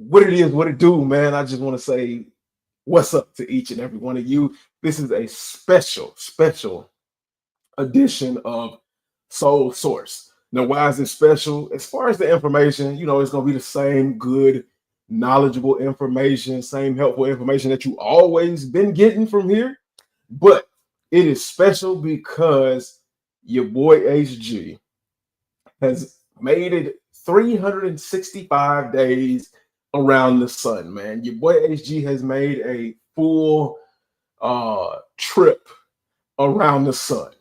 What it is, what it do, man. I just want to say what's up to each and every one of you. This is a special edition of Soul Source. Now, why is it special? As far as the information, it's going to be the same good, knowledgeable information, same helpful information that you always been getting from here. But it is special because your boy HG has made it 365 days around the sun, man. Your boy HG has made a full trip around the sun.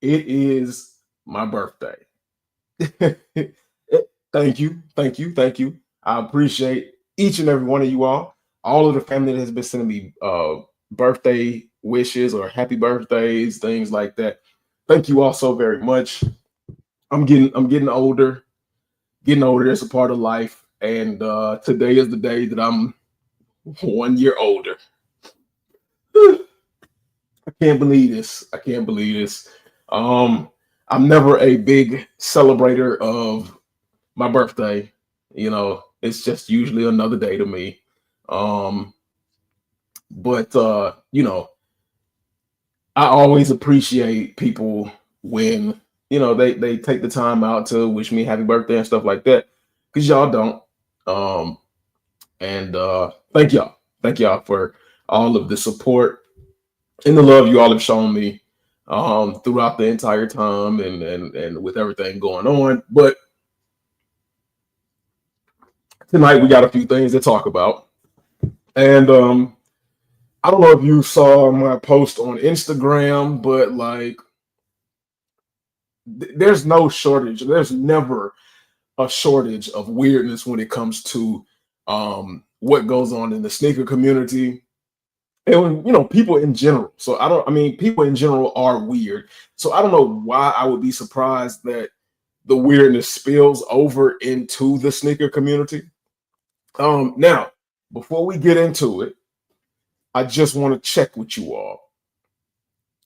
It is my birthday. Thank you. I appreciate each and every one of you all of the family that has been sending me birthday wishes or happy birthdays, things like that. Thank you all so very much. I'm getting older. Getting older, it's a part of life. And today is the day that I'm 1 year older. I can't believe this. I can't believe this. I'm never a big celebrator of my birthday. It's just usually another day to me. But I always appreciate people when they take the time out to wish me happy birthday and stuff like that, because y'all don't. And thank y'all for all of the support and the love you all have shown me throughout the entire time and with everything going on. But tonight we got a few things to talk about. And I don't know if you saw my post on Instagram, but like there's no shortage. There's never a shortage of weirdness when it comes to what goes on in the sneaker community and when, people in general. So people in general are weird. So I don't know why I would be surprised that the weirdness spills over into the sneaker community. Now, before we get into it, I just want to check with you all.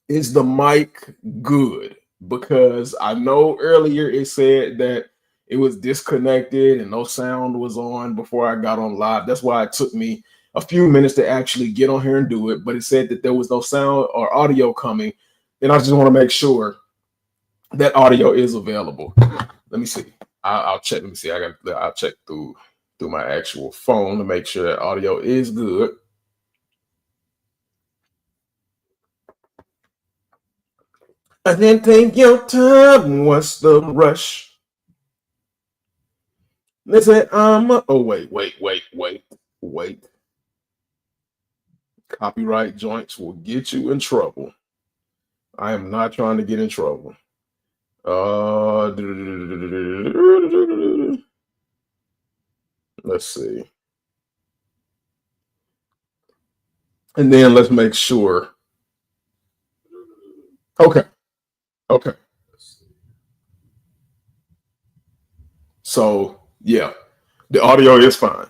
Is the mic good? Because I know earlier it said that it was disconnected and no sound was on before I got on live. That's why it took me a few minutes to actually get on here and do it. But it said that there was no sound or audio coming. And I just want to make sure that audio is available. Let me see. I'll check. Let me see. I'll check through my actual phone to make sure that audio is good. And then take your time. What's the rush? Listen, oh, wait. Copyright joints will get you in trouble. I am not trying to get in trouble. Let's see. And then let's make sure. Okay. So, yeah, the audio is fine.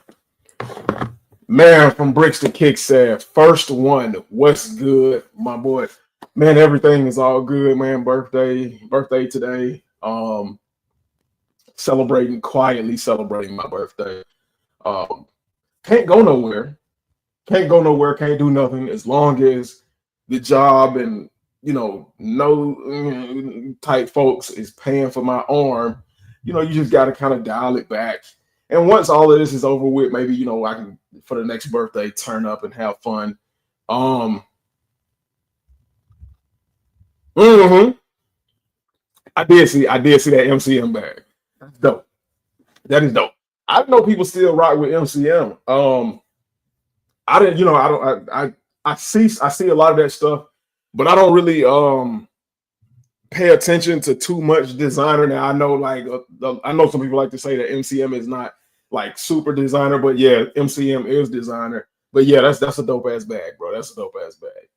Man from Bricks to Kick said, first one, what's good, my boy? Man, everything is all good, man. Birthday today. Quietly celebrating my birthday. Can't go nowhere. Can't do nothing as long as the job and no type folks is paying for my arm. You just got to kind of dial it back. And once all of this is over with, maybe I can for the next birthday turn up and have fun. I did see that MCM bag. That's dope. That is dope. I know people still rock with MCM. I didn't, I don't, I see a lot of that stuff, but I don't really pay attention to too much designer. Now I know I know some people like to say that MCM is not like super designer, but yeah, MCM is designer. But yeah, that's a dope ass bag, bro. That's a dope ass bag.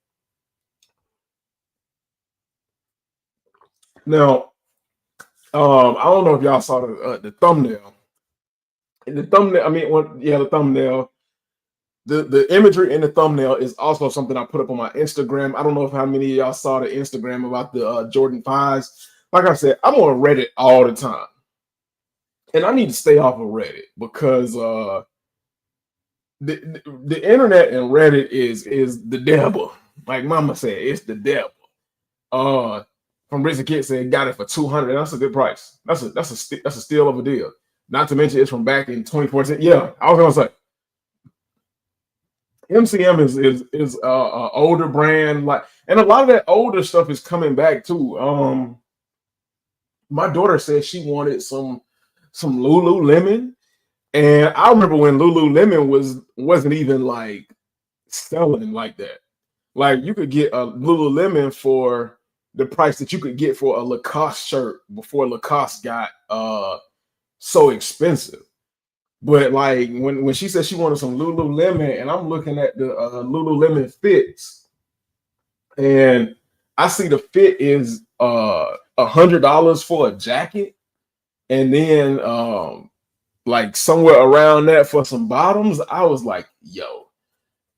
Now, I don't know if y'all saw the thumbnail. The thumbnail, the thumbnail. The imagery in the thumbnail is also something I put up on my Instagram. I don't know if how many of y'all saw the Instagram about the Jordan 5s. Like I said, I'm on Reddit all the time. And I need to stay off of Reddit because the internet and Reddit is the devil. Like Mama said, it's the devil. Uh, from Rich the Kid said got it for 200. That's a good price. That's a steal of a deal. Not to mention it's from back in 2014. Yeah, I was gonna say MCM is a older brand, like, and a lot of that older stuff is coming back too. My daughter said she wanted some Lululemon, and I remember when Lululemon wasn't even like selling like that. Like you could get a Lululemon for the price that you could get for a Lacoste shirt before Lacoste got so expensive. But like when she said she wanted some Lululemon, and I'm looking at the Lululemon fits, and I see the fit is $100 for a jacket, and then like somewhere around that for some bottoms. I was like, yo,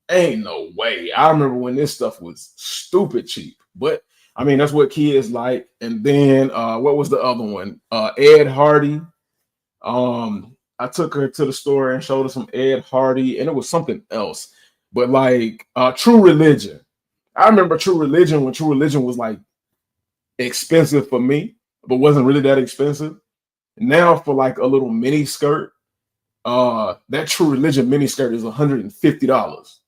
ain't no way. I remember when this stuff was stupid cheap, but I mean that's what kids like. And then what was the other one? Ed Hardy. I took her to the store and showed her some Ed Hardy, and it was something else. But like True Religion. I remember True Religion when True Religion was like expensive for me, but wasn't really that expensive. Now for like a little mini skirt, that True Religion mini skirt is $150.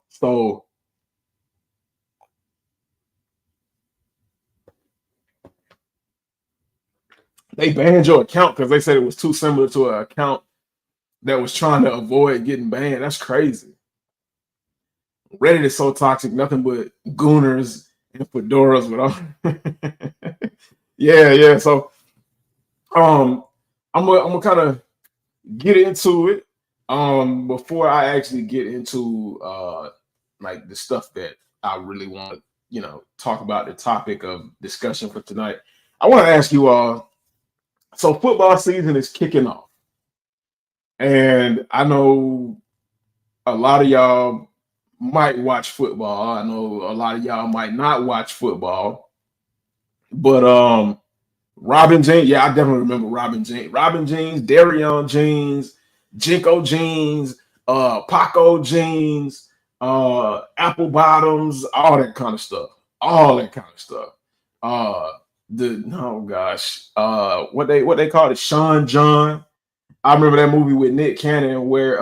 So they banned your account because they said it was too similar to an account that was trying to avoid getting banned. That's crazy. Reddit is so toxic, nothing but gooners and fedoras with all. Yeah, yeah. So um I'm gonna kind of get into it. Before I actually get into like the stuff that I really want to, talk about, the topic of discussion for tonight. I want to ask you all, so football season is kicking off. And I know a lot of y'all might watch football. I know a lot of y'all might not watch football. But Robin Jeans, yeah, I definitely remember Robin Jeans. Robin Jeans, Darion Jeans, Jinko Jeans, Paco Jeans, Apple Bottoms, all that kind of stuff. All that kind of stuff. Uh oh gosh. What they called it, Sean John. I remember that movie with Nick Cannon where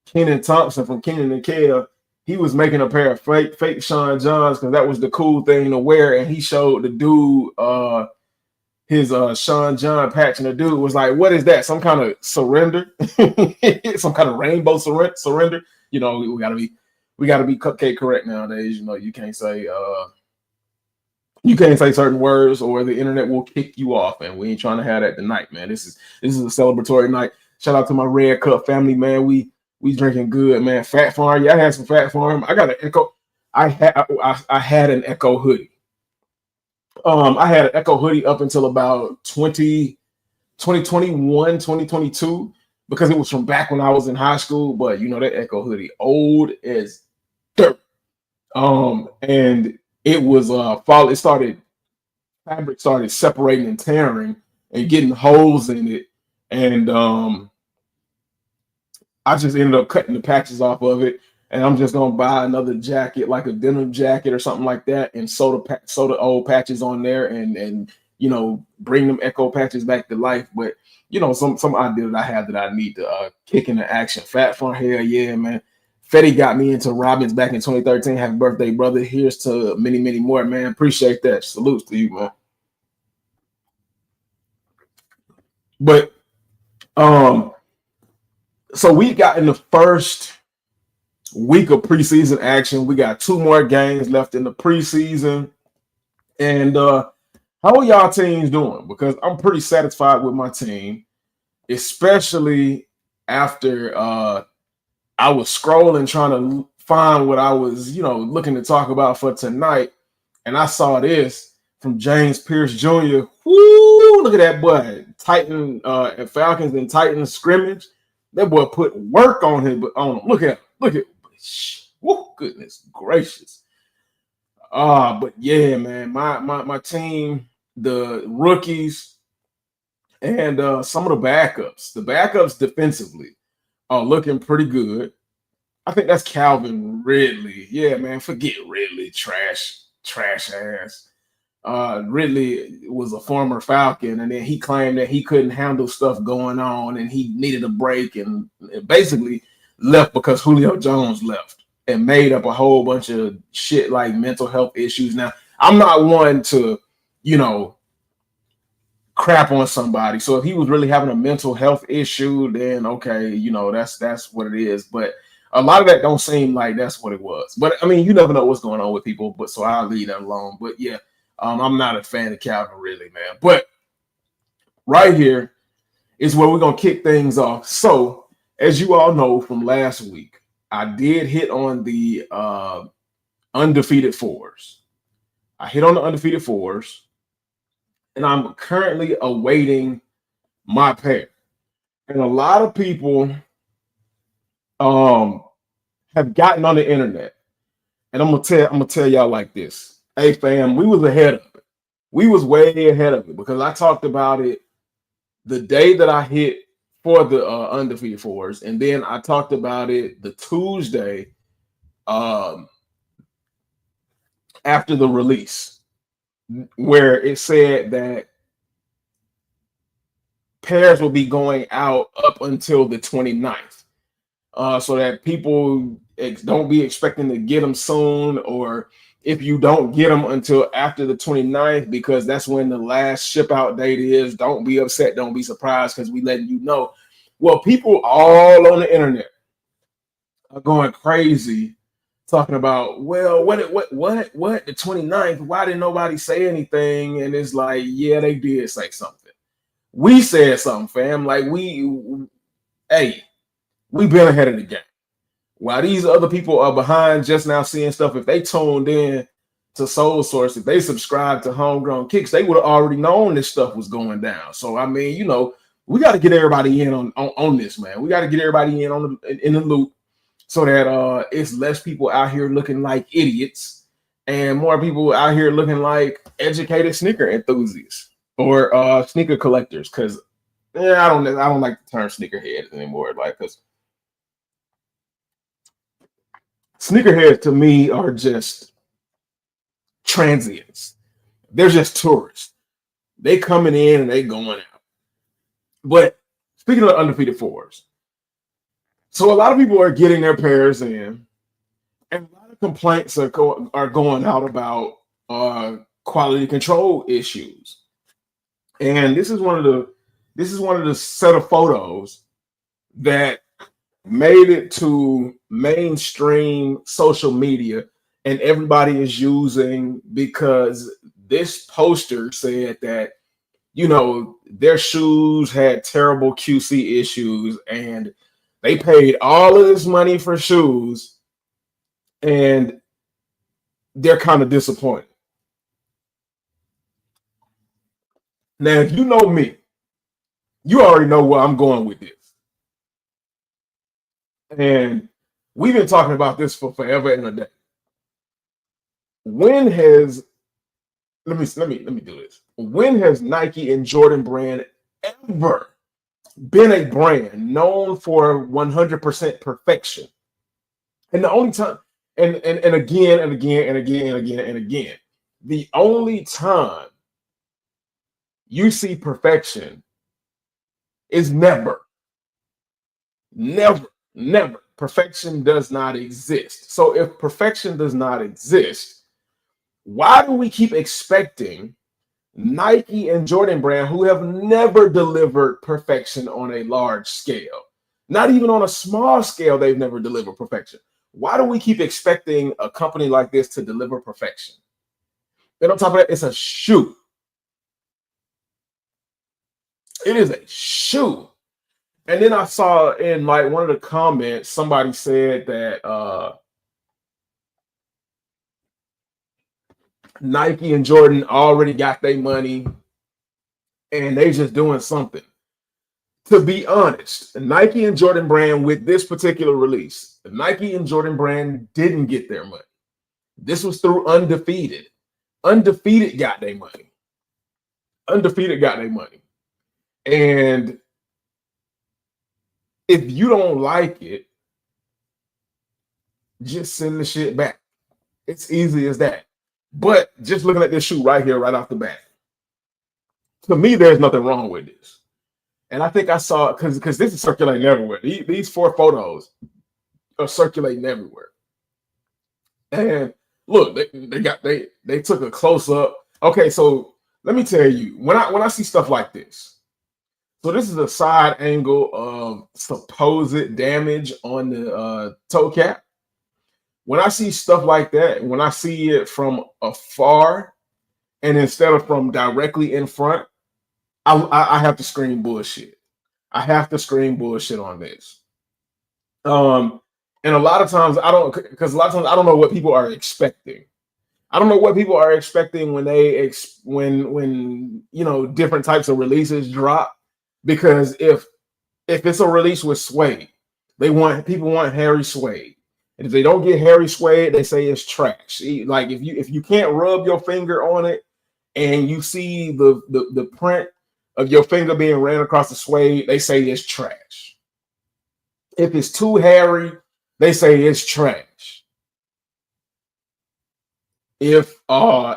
Kenan Thompson from Kenan and Kel, he was making a pair of fake Sean Johns because that was the cool thing to wear, and he showed the dude his Sean John patch, and the dude was like, "What is that? Some kind of surrender? Some kind of rainbow surrender?" We gotta be cupcake correct nowadays. You can't say certain words or the internet will kick you off, and we ain't trying to have that tonight, man. This is a celebratory night. Shout out to my Red Cup family, man. We drinking good, man. Fat Farm, yeah, I had some Fat Farm. I got an Echo. I had an Echo hoodie. I had an Echo hoodie up until about 2021, 2022, because it was from back when I was in high school. But that Echo hoodie old as dirt. And it was fall. It started fabric started separating and tearing and getting holes in it, and I just ended up cutting the patches off of it, and I'm just gonna buy another jacket, like a denim jacket or something like that, and sew the old patches on there, and bring them Echo patches back to life. But some idea that I have that I need to kick into action. Fat Front, hell yeah, man. Fetty got me into Robbins back in 2013. Happy birthday, brother. Here's to many, many more, man. Appreciate that. Salutes to you, man. But um, so we got in the first week of preseason action. We got two more games left in the preseason. And how are y'all teams doing? Because I'm pretty satisfied with my team, especially after I was scrolling trying to find what I was, looking to talk about for tonight. And I saw this from James Pierce Jr. Woo, look at that boy. Titan Falcons and Titans scrimmage. That boy put work on him. Look at him. Look at him. Woo, goodness gracious. But yeah, man, my team, the rookies, and some of the backups defensively. looking pretty good. I think that's Calvin Ridley. Yeah, man, forget Ridley, trash ass. Ridley was a former Falcon, and then he claimed that he couldn't handle stuff going on, and he needed a break, and basically left because Julio Jones left, and made up a whole bunch of shit like mental health issues. Now, I'm not one to, you know, crap on somebody. So if he was really having a mental health issue, then okay, you know, that's what it is. But a lot of that don't seem like that's what it was. But I mean, you never know what's going on with people. But so I'll leave that alone. But yeah, I'm not a fan of Calvin really, man. But right here is where we're gonna kick things off. So as you all know from last week, I did hit on the undefeated fours. I hit on the undefeated fours, and I'm currently awaiting my pair. And a lot of people um have gotten on the internet, and I'm gonna tell y'all like this. Hey fam, we was ahead of it. We was way ahead of it because I talked about it the day that I hit for the undefeated fours, and then I talked about it the Tuesday um after the release, where it said that pairs will be going out up until the 29th. So that people don't be expecting to get them soon, or if you don't get them until after the 29th, because that's when the last ship out date is, don't be upset, don't be surprised, because we letting you know. Well, people all on the internet are going crazy talking about, well, what the 29th, why didn't nobody say anything? And it's like, yeah, they did say something. We said something, fam. Like hey, we've been ahead of the game. While these other people are behind, just now seeing stuff, if they tuned in to Soul Source, if they subscribed to Homegrown Kicks, they would have already known this stuff was going down. So I mean, you know, we got to get everybody in on this, man. We got to get everybody in the loop, so that it's less people out here looking like idiots and more people out here looking like educated sneaker enthusiasts or sneaker collectors. Because I don't like the term sneakerhead anymore, like, because sneakerheads to me are just transients. They're just tourists. They coming in and they going out. But speaking of undefeated fours, so a lot of people are getting their pairs in, and a lot of complaints are going out about quality control issues. And this is one of the set of photos that made it to mainstream social media, and everybody is using, because this poster said that, you know, their shoes had terrible QC issues, and they paid all of this money for shoes, and they're kind of disappointed. Now, if you know me, you already know where I'm going with this. And we've been talking about this for forever and a day. When has let me do this. When has Nike and Jordan Brand ever been a brand known for 100% perfection? And the only time, and again and again and again and again and again, the only time you see perfection is never, never, never. Perfection does not exist. So if perfection does not exist, why do we keep expecting Nike and Jordan Brand, who have never delivered perfection on a large scale, not even on a small scale, they've never delivered perfection? Why do we keep expecting a company like this to deliver perfection? And on top of that, it's a shoe. It is a shoe. And then I saw in like one of the comments, somebody said that Nike and Jordan already got their money and they just doing something. To be honest, Nike and Jordan Brand, with this particular release, Nike and Jordan Brand didn't get their money. This was through Undefeated. Undefeated got their money. Undefeated got their money. And If you don't like it, just send the shit back. It's easy as that. But just looking at this shoe right here, right off the bat, to me, there's nothing wrong with this. And I think I saw because this is circulating everywhere. These four photos are circulating everywhere. And look, they took a close up. Okay, so let me tell you, when I see stuff like this, so this is a side angle of supposed damage on the toe cap. When I see stuff like that, when I see it from afar, and instead of from directly in front, I have to scream bullshit. I have to scream bullshit on this. Um, and a lot of times I don't, because a lot of times I don't know what people are expecting. I don't know what people are expecting when when different types of releases drop. Because if it's a release with suede, people want hairy suede. And if they don't get hairy suede, they say it's trash. Like if you can't rub your finger on it and you see the print of your finger being ran across the suede, they say it's trash. If it's too hairy, they say it's trash. If I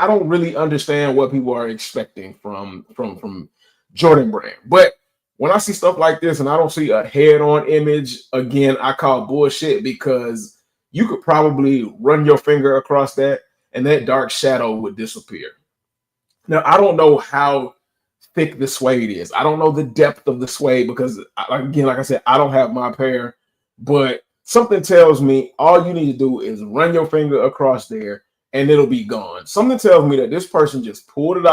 don't really understand what people are expecting from Jordan Brand. But when I see stuff like this and I don't see a head-on image, again, I call bullshit, because you could probably run your finger across that and that dark shadow would disappear. Now, I don't know how thick the suede is. I don't know the depth of the suede because, again, like I said, I don't have my pair. But something tells me all you need to do is run your finger across there and it'll be gone. Something tells me that this person just pulled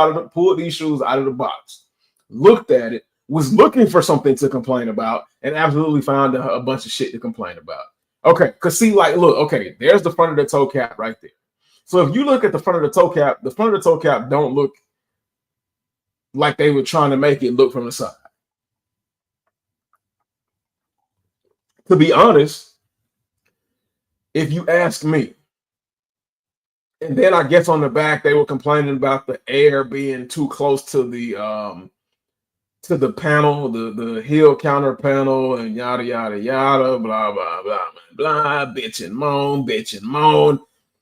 these shoes out of the box, looked at it, was looking for something to complain about, and absolutely found a bunch of shit to complain about. Okay, because see, like, look, okay, there's the front of the toe cap right there. So if you look at the front of the toe cap, the front of the toe cap don't look like they were trying to make it look from the side. To be honest, if you ask me, and then I guess on the back they were complaining about the air being too close to the panel, the heel counter panel, and yada yada yada, blah blah blah blah, bitch and moan, bitch and moan.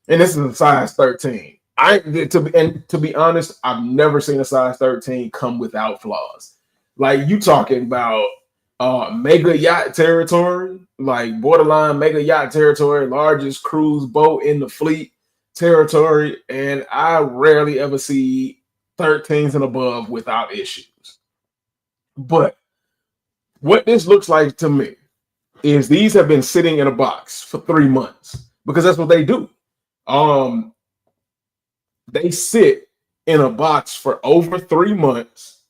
And this is a size 13. To be honest, I've never seen a size 13 come without flaws. Like, you talking about mega yacht territory, like borderline mega yacht territory, largest cruise boat in the fleet territory, and I rarely ever see 13s and above without issues. But what this looks like to me is these have been sitting in a box for 3 months, because that's what they do. They sit in a box for over 3 months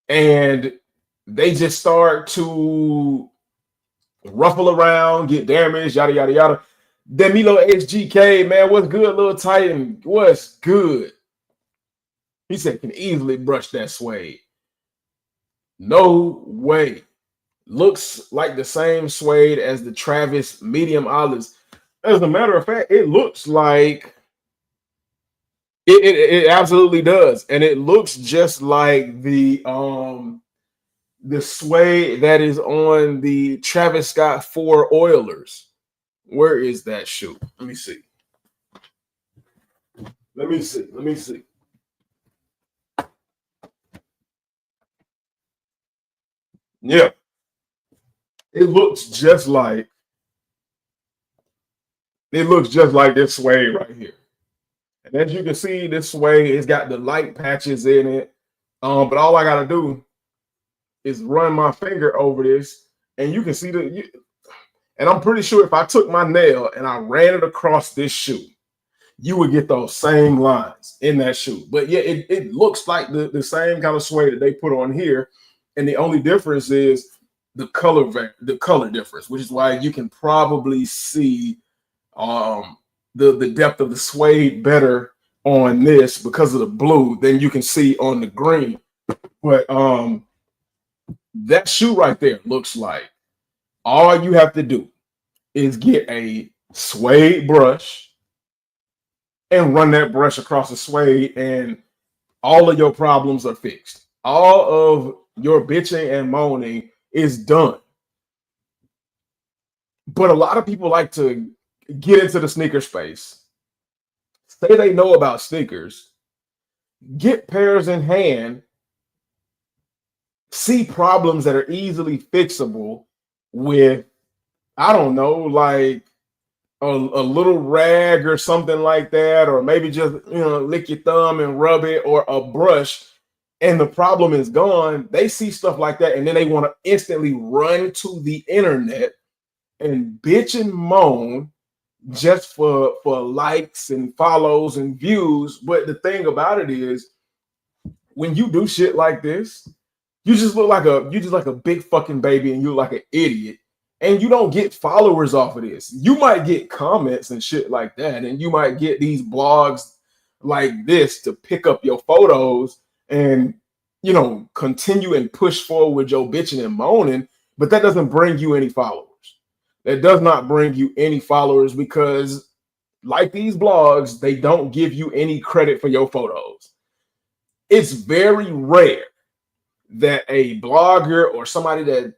and they just start to ruffle around, get damaged, yada yada yada. Demilo HGK, man, what's good, little Titan? What's good? He said can easily brush that suede. No way. Looks like the same suede as the Travis medium olives. As a matter of fact, it looks like it absolutely does, and it looks just like the suede that is on the Travis Scott 4 Oilers. Where is that shoe? Let me see. Let me see. Yeah, it looks just like this suede right here. And as you can see, this suede, it's got the light patches in it. But all I gotta do is run my finger over this, and you can see and I'm pretty sure if I took my nail and I ran it across this shoe, you would get those same lines in that shoe. But yeah, it looks like the same kind of suede that they put on here. And the only difference is the color difference, which is why you can probably see the depth of the suede better on this because of the blue than you can see on the green. But that shoe right there looks like all you have to do is get a suede brush and run that brush across the suede, and all of your problems are fixed. all of your bitching and moaning is done. But a lot of people like to get into the sneaker space, say they know about sneakers, get pairs in hand, see problems that are easily fixable with, I don't know, like a little rag or something like that, or maybe just, lick your thumb and rub it, or a brush, and the problem is gone. They see stuff like that, and then they want to instantly run to the internet and bitch and moan just for likes and follows and views. But the thing about it is, when you do shit like this, you just like a big fucking baby, and you look like an idiot, and you don't get followers off of this. You might get comments and shit like that, and you might get these blogs like this to pick up your photos and, continue and push forward your bitching and moaning. But that doesn't bring you any followers. That does not bring you any followers, because like these blogs, they don't give you any credit for your photos. It's very rare that a blogger or somebody that,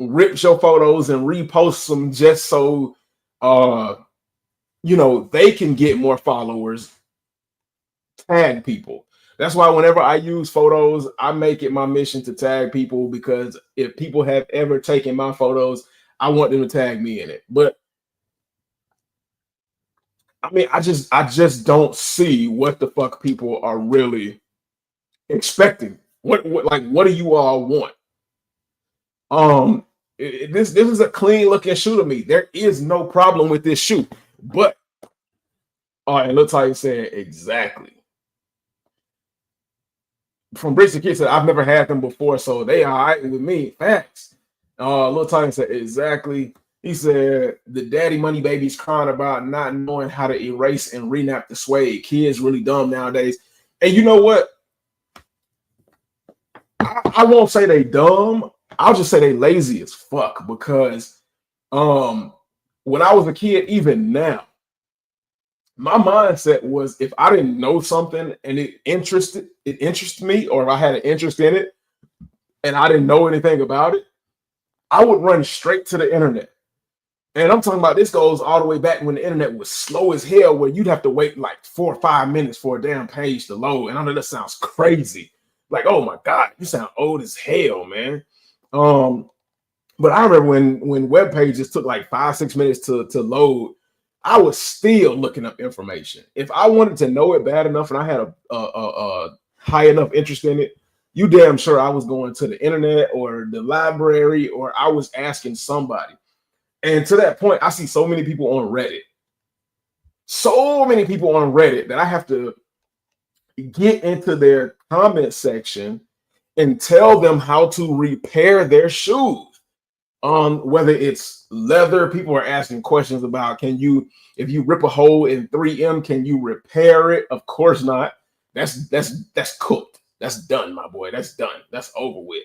rips your photos and reposts them just so they can get more followers, tag people. That's why whenever I use photos, I make it my mission to tag people, because if people have ever taken my photos, I want them to tag me in it. But I mean, I just don't see what the fuck people are really expecting. What do you all want? This is a clean looking shoe to me. There is no problem with this shoe. But and Lil Titan said exactly. From Bricks the Kid said, I've never had them before, so they all right with me. Facts. Lil Titan said exactly. He said the daddy money baby's crying about not knowing how to erase and renap the suede. Kids really dumb nowadays. And you know what? I won't say they dumb. I'll just say they lazy as fuck, because when I was a kid, even now, my mindset was, if I didn't know something and it interested me, or if I had an interest in it and I didn't know anything about it, I would run straight to the internet. And I'm talking about, this goes all the way back when the internet was slow as hell, where you'd have to wait like 4 or 5 minutes for a damn page to load. And I know that sounds crazy. Like, oh my God, you sound old as hell, man. But I remember when web pages took like 5-6 minutes to load, I was still looking up information. If I wanted to know it bad enough and I had a high enough interest in it, you damn sure I was going to the internet or the library, or I was asking somebody. And to that point, I see so many people on Reddit. So many people on Reddit that I have to get into their comment section and tell them how to repair their shoes. Whether it's leather, people are asking questions about, if you rip a hole in 3M, can you repair it? Of course not. That's cooked. That's done, my boy. That's done. That's over with.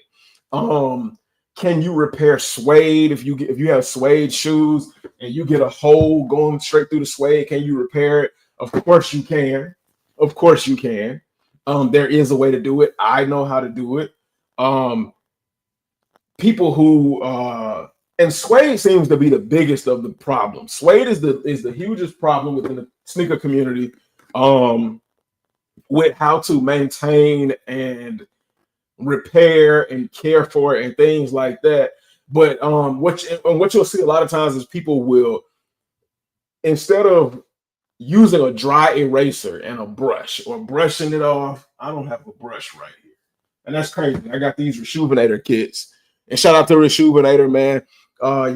Can you repair suede? If you have suede shoes and you get a hole going straight through the suede, can you repair it? Of course you can. Of course you can. There is a way to do it. I know how to do it. People who and suede seems to be the biggest of the problems. Suede is the hugest problem within the sneaker community, with how to maintain and repair and care for it and things like that. But what you'll see a lot of times is people will, instead of using a dry eraser and a brush or brushing it off, I don't have a brush right here, and that's crazy. I got these Reshoevn8r kits, and shout out to Reshoevn8r, man.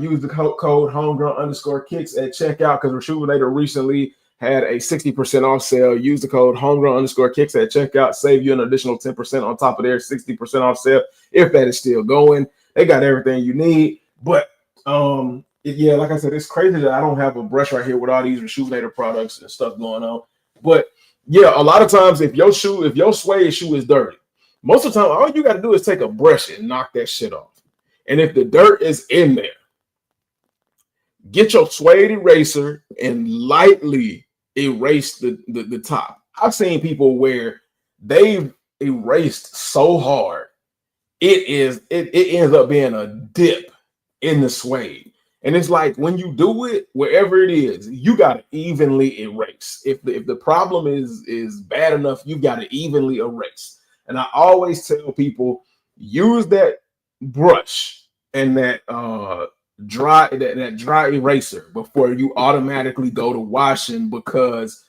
Use the code homegrown_kicks at checkout, because Reshoevn8r recently had a 60% off sale. Use the code homegrown_kicks at checkout. Save you an additional 10% on top of their 60% off sale, if that is still going. They got everything you need. But yeah, like I said, it's crazy that I don't have a brush right here with all these Reshoevn8r products and stuff going on. But yeah, a lot of times if your suede shoe is dirty, most of the time all you got to do is take a brush and knock that shit off. And if the dirt is in there, get your suede eraser and lightly erase the top. I've seen people where they've erased so hard, it ends up being a dip in the suede. And it's like when you do it, wherever it is, you gotta evenly erase. If the problem is bad enough, you gotta evenly erase. And I always tell people use that brush and that that dry eraser before you automatically go to washing, because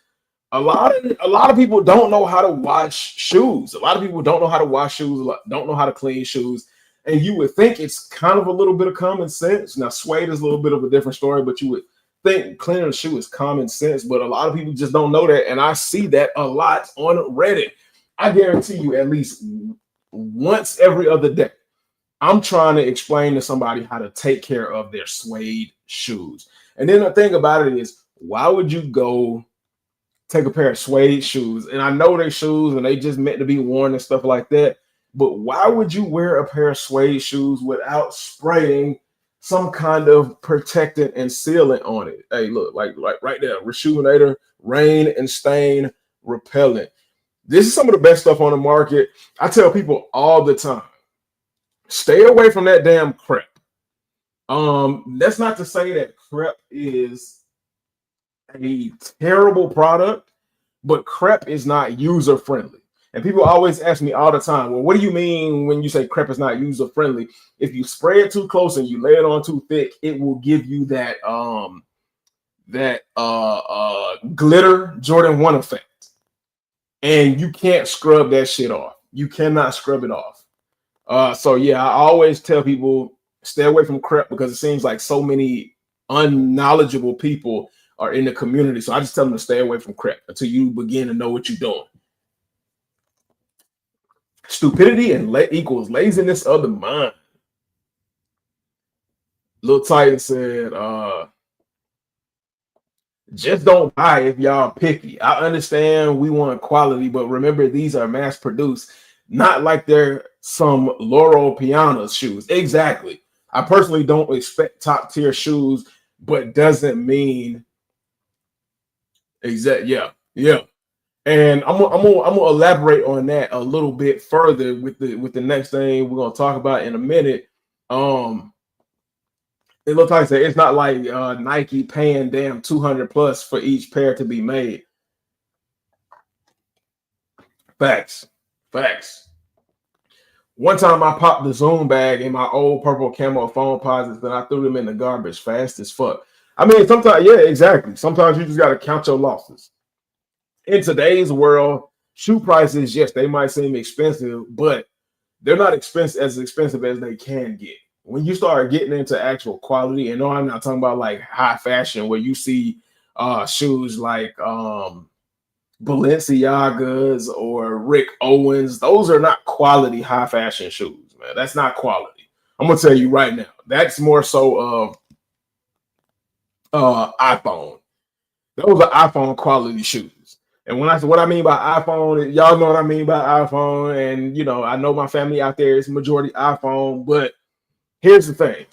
a lot of people don't know how to wash shoes. A lot of people don't know how to wash shoes, don't know how to clean shoes. And you would think it's kind of a little bit of common sense. Now, suede is a little bit of a different story, but you would think cleaning a shoe is common sense. But a lot of people just don't know that. And I see that a lot on Reddit. I guarantee you, at least once every other day, I'm trying to explain to somebody how to take care of their suede shoes. And then the thing about it is, why would you go take a pair of suede shoes? And I know they're shoes and they just meant to be worn and stuff like that. But why would you wear a pair of suede shoes without spraying some kind of protectant and sealant on it? Hey, look, like right there, Rejuvenator, rain and stain repellent. This is some of the best stuff on the market. I tell people all the time, stay away from that damn crep. That's not to say that crep is a terrible product, but crep is not user friendly. And people always ask me all the time, well, what do you mean when you say crep is not user friendly? If you spray it too close and you lay it on too thick, it will give you that glitter Jordan 1 effect. And you can't scrub that shit off. You cannot scrub it off. So yeah, I always tell people stay away from crep because it seems like so many unknowledgeable people are in the community. So I just tell them to stay away from crep until you begin to know what you're doing. Stupidity and equals laziness of the mind. Lil Titan said, just don't buy if y'all picky. I understand we want quality, but remember these are mass produced, not like they're some Loro Piana shoes. Exactly. I personally don't expect top tier shoes, but doesn't mean yeah. And I'm gonna elaborate on that a little bit further with the next thing we're gonna talk about in a minute. It looks like it's not like Nike paying damn 200 plus for each pair to be made. Facts. One time I popped the Zoom bag in my old purple camo phone posits, and I threw them in the garbage fast as fuck. I mean, sometimes, yeah, exactly. Sometimes you just got to count your losses. In today's world, shoe prices, yes, they might seem expensive, but they're not as expensive as they can get. When you start getting into actual quality, and no, I'm not talking about like high fashion where you see shoes like Balenciagas or Rick Owens. Those are not quality high fashion shoes, man. That's not quality. I'm gonna tell you right now. That's more so of iPhone. Those are iPhone quality shoes. And when I say what I mean by iPhone, y'all know what I mean by iPhone. And you know, I know my family out there is majority iPhone, but here's the thing.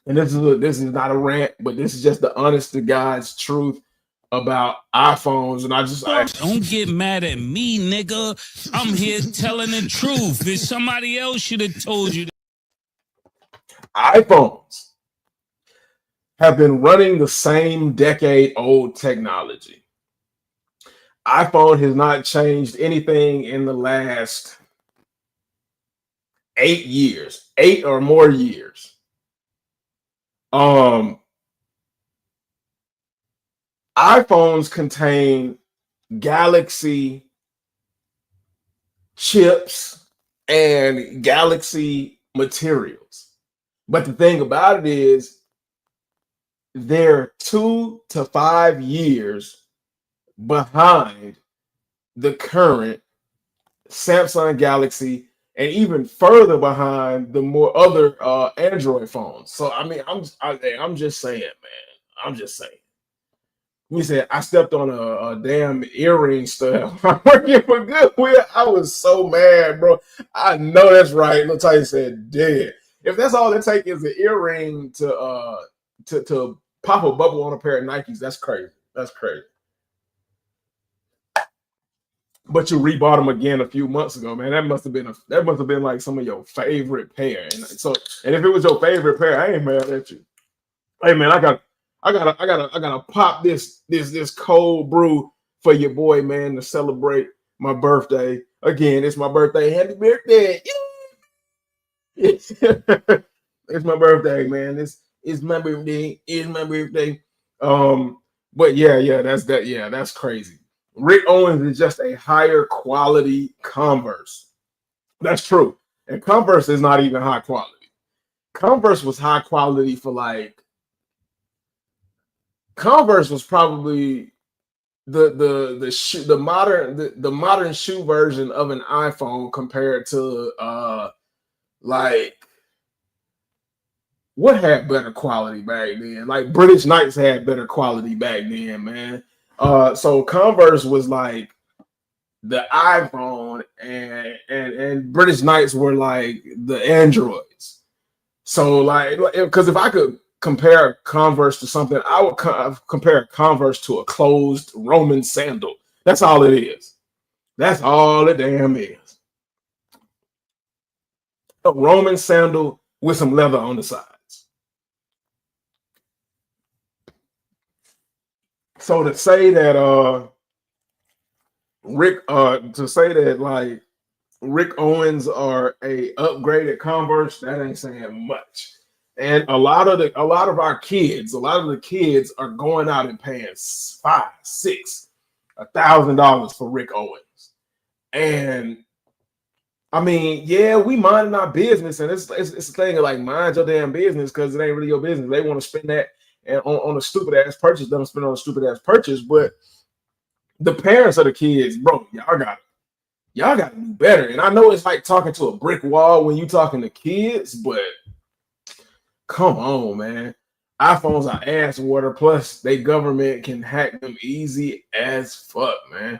And this is not a rant, but this is just the honest to God's truth about iPhones. And don't get mad at me, nigga. I'm here telling the truth. If somebody else should have told you that. iPhones have been running the same decade-old technology. iPhone has not changed anything in the last 8 years, 8 or more years. iPhones contain Galaxy chips and Galaxy materials. But the thing about it is they're 2 to 5 years behind the current Samsung Galaxy and even further behind the more other Android phones. So I mean, I'm just saying, man. I'm just saying. He said, I stepped on a damn earring stud. I'm working for Goodwill. I was so mad, bro. I know that's right. Lil Titan said, dead. If that's all it takes is an earring to pop a bubble on a pair of Nikes, that's crazy. That's crazy. but you rebought them again a few months ago, man. That must have been like some of your favorite pair. And so, and if it was your favorite pair, I ain't mad at you. Hey man, I gotta pop this cold brew for your boy, man, to celebrate my birthday. Again, it's my birthday. Happy birthday. It's, it's my birthday, man. It's my birthday. It's my birthday. But yeah, that's that. Yeah, that's crazy. Rick Owens is just a higher quality Converse. That's true. And Converse is not even high quality. Converse was high quality for like Converse was probably the modern shoe version of an iPhone compared to like what had better quality back then? Like British Knights had better quality back then, man. So Converse was like the iPhone and British Knights were like the Androids. So like because if I could compare Converse to something, I would compare Converse to a closed Roman sandal. That's all it is. That's all it damn is. A Roman sandal with some leather on the sides. So to say that like Rick Owens are a upgraded Converse, that ain't saying much. And a lot of our kids, a lot of the kids are going out and paying five, six, $1,000 for Rick Owens. And I mean, yeah, we minding our business, and it's a thing of like mind your damn business because it ain't really your business. They want to spend that and on a stupid ass purchase, them spend on a stupid ass purchase. But the parents of the kids, bro, y'all got to do better. And I know it's like talking to a brick wall when you talking to kids, but come on, man. iPhones are ass water. Plus, they government can hack them easy as fuck, man.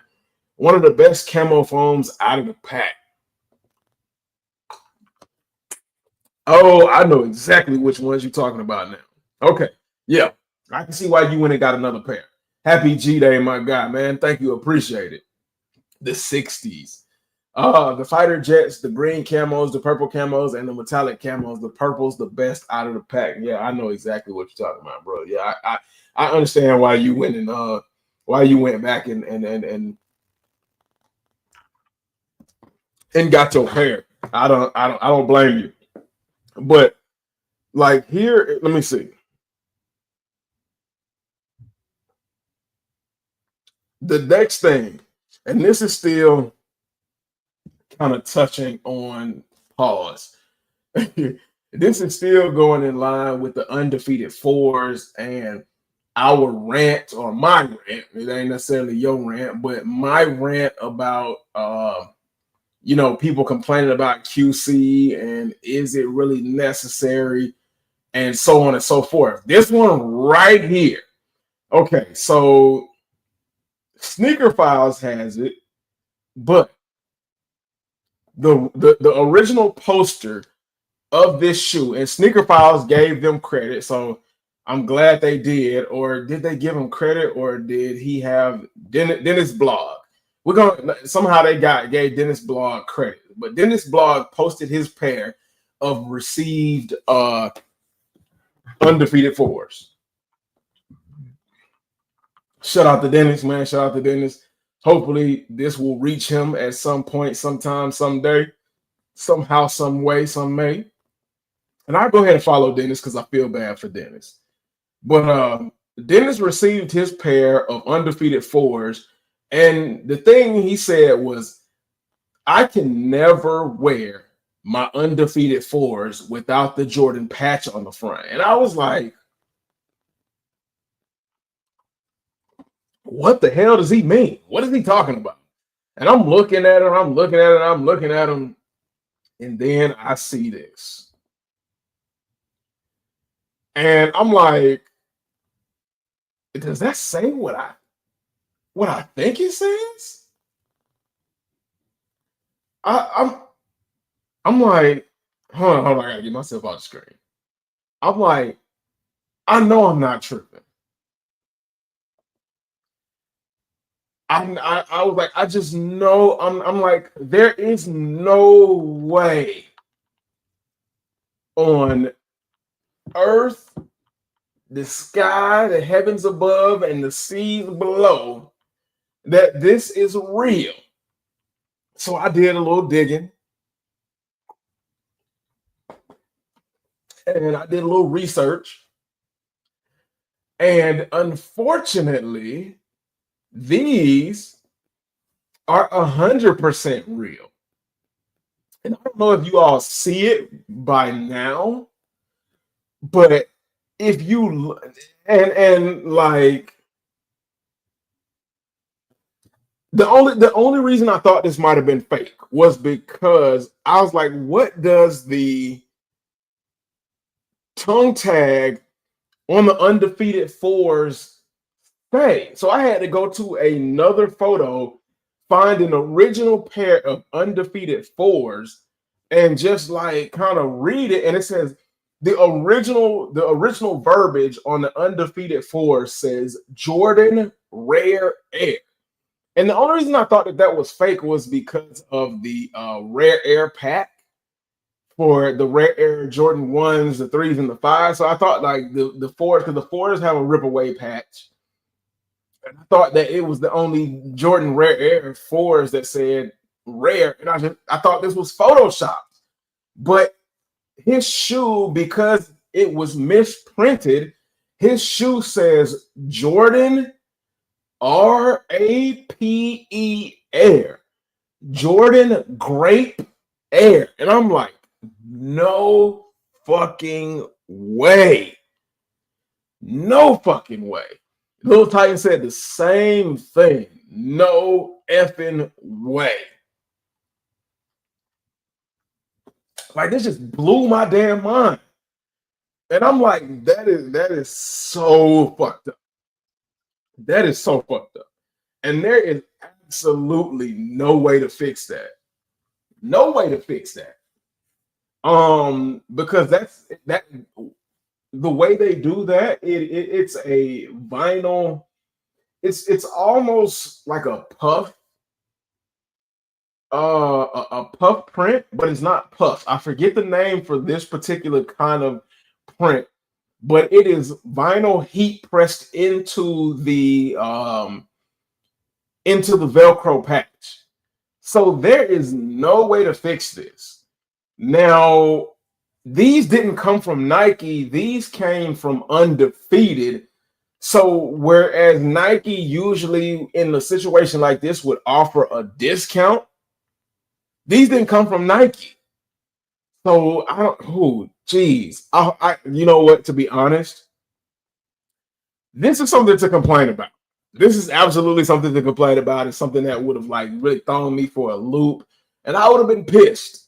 One of the best camo phones out of the pack. Oh, I know exactly which ones you're talking about now. Okay. Yeah. I can see why you went and got another pair. Happy G Day, my guy, man. Thank you. Appreciate it. The 60s. The fighter jets, the green camos, the purple camos, and the metallic camos. The purple's the best out of the pack. Yeah, I know exactly what you're talking about, bro. Yeah, I understand why you went and why you went back and got your pair. I don't blame you. But like here, let me see. The next thing, and this is still kind of touching on pause. This is still going in line with the undefeated fours and our rant or my rant. It ain't necessarily your rant, but my rant about people complaining about QC and is it really necessary and so on and so forth. This one right here. Okay, so Sneaker Files has it, but the original poster of this shoe, and Sneaker Files gave them credit, so I'm glad they did. Or did they give him credit, or did he have Dennis Blog? We're gonna somehow they gave Dennis Blog credit, but Dennis Blog posted his pair of received undefeated fours. Shout out to Dennis, man. Shout out to Dennis. Hopefully, this will reach him at some point, sometime, someday, somehow, some way, some may. And I'll go ahead and follow Dennis because I feel bad for Dennis. But Dennis received his pair of undefeated fours. And the thing he said was, I can never wear my undefeated fours without the Jordan patch on the front. And I was like, what the hell does he mean? What is he talking about? And I'm looking at him, I'm looking at it, I'm looking at him. And then I see this. And I'm like, does that say what I think it says? I'm like, hold on, I gotta get myself out the screen. I'm like, I know I'm not tripping. I was like, I just know I'm like, there is no way on earth, the sky, the heavens above, and the seas below that this is real. So I did a little digging and I did a little research. And unfortunately, these are 100% real. And I don't know if you all see it by now, but if you and like the only reason I thought this might have been fake was because I was like, what does the tongue tag on the undefeated fours say? So I had to go to another photo, find an original pair of undefeated fours, and just like kind of read it. And it says the original verbiage on the undefeated fours says Jordan Rare Air. And the only reason I thought that was fake was because of the Rare Air pack for the Rare Air Jordan 1s, the 3s, and the 5s. So I thought like the 4s, because the 4s have a rip away patch. And I thought that it was the only Jordan Rare Air 4s that said rare. And I thought this was photoshopped. But his shoe, because it was misprinted, his shoe says Jordan RAPE Air. Jordan Grape Air. And I'm like, no fucking way. No fucking way. Little Titan said the same thing. No effing way. Like, this just blew my damn mind. And I'm like, that is so fucked up. That is so fucked up. And there is absolutely no way to fix that. No way to fix that. Because that's the way they do that, it's a vinyl, it's almost like a puff, a puff print, but it's not puff. I forget the name for this particular kind of print, but it is vinyl heat pressed into the Velcro patch. So there is no way to fix this. Now, these didn't come from Nike, these came from Undefeated. So whereas Nike usually in a situation like this would offer a discount, these didn't come from Nike. So I don't, oh, geez. You know what, to be honest, this is something to complain about. This is absolutely something to complain about. It's something that would have like really thrown me for a loop, and I would have been pissed.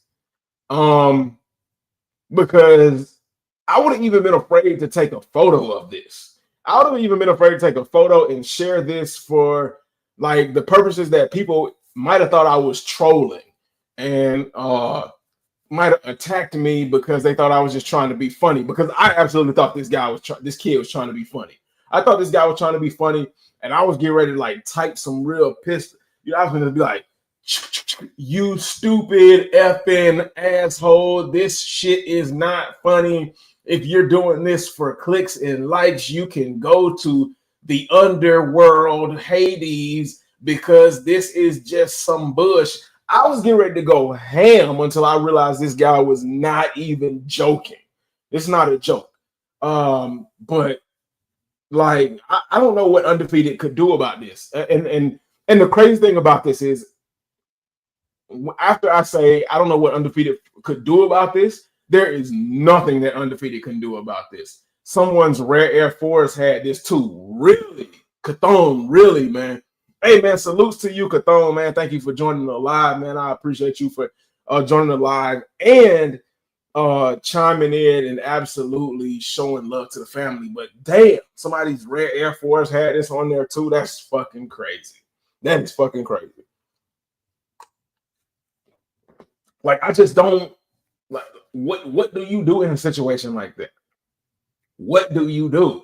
Because I would have even been afraid to take a photo of this. I would have even been afraid to take a photo and share this for like the purposes that people might have thought I was trolling and might have attacked me because they thought I was just trying to be funny. Because I absolutely thought this kid was trying to be funny. I thought this guy was trying to be funny, and I was getting ready to like type some real piss. You know, I was going to be like, you stupid effing asshole. This shit is not funny. If you're doing this for clicks and likes, you can go to the underworld, Hades, because this is just some bush. I was getting ready to go ham until I realized this guy was not even joking. It's not a joke. But like, I don't know what Undefeated could do about this. And the crazy thing about this is, after I say I don't know what Undefeated could do about this, there is nothing that Undefeated can do about this. Someone's Rare Air Force had this too. Really? Cathone, really, man. Hey, man, salutes to you, Cathone, man. Thank you for joining the live, man. I appreciate you for joining the live and chiming in and absolutely showing love to the family. But damn, somebody's Rare Air Force had this on there too. That's fucking crazy. That is fucking crazy. Like, I just don't like what do you do in a situation like that? What do you do?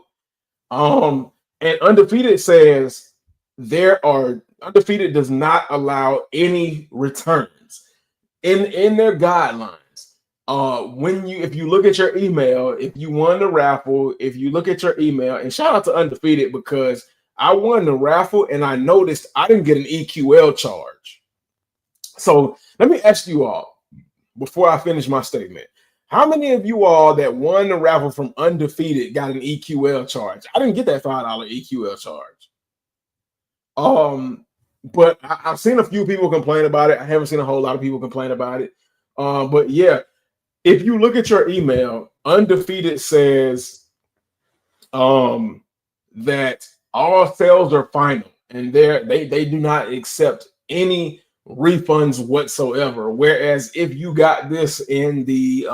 And Undefeated says there are Undefeated does not allow any returns in their guidelines. When you if you look at your email, if you won the raffle, if you look at your email, and shout out to Undefeated because I won the raffle and I noticed I didn't get an EQL charge. So let me ask you all before I finish my statement. How many of you all that won the raffle from Undefeated got an EQL charge? I didn't get that $5 EQL charge. But I've seen a few people complain about it. I haven't seen a whole lot of people complain about it. But yeah, if you look at your email, Undefeated says that all sales are final and they do not accept any refunds whatsoever. Whereas if you got this in the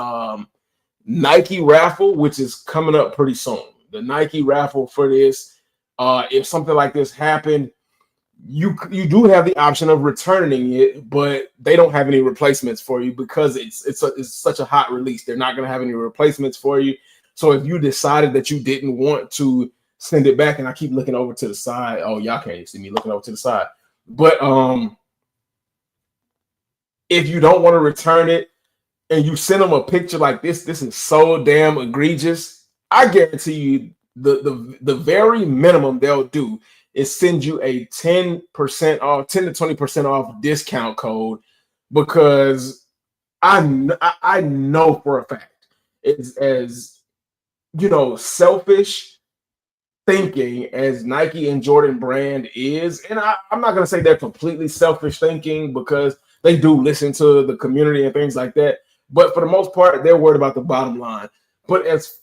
Nike raffle, which is coming up pretty soon, the Nike raffle for this, if something like this happened, you do have the option of returning it, but they don't have any replacements for you because it's such a hot release. They're not going to have any replacements for you. So if you decided that you didn't want to send it back, and I keep looking over to the side. Oh, y'all can't see me looking over to the side. But if you don't want to return it and you send them a picture like this is so damn egregious. I guarantee you the very minimum they'll do is send you a 10% off, 10 to 20% off discount code, because I know for a fact it's as selfish thinking as Nike and Jordan Brand is, and I'm not gonna say they're completely selfish thinking because they do listen to the community and things like that. But for the most part, they're worried about the bottom line. But as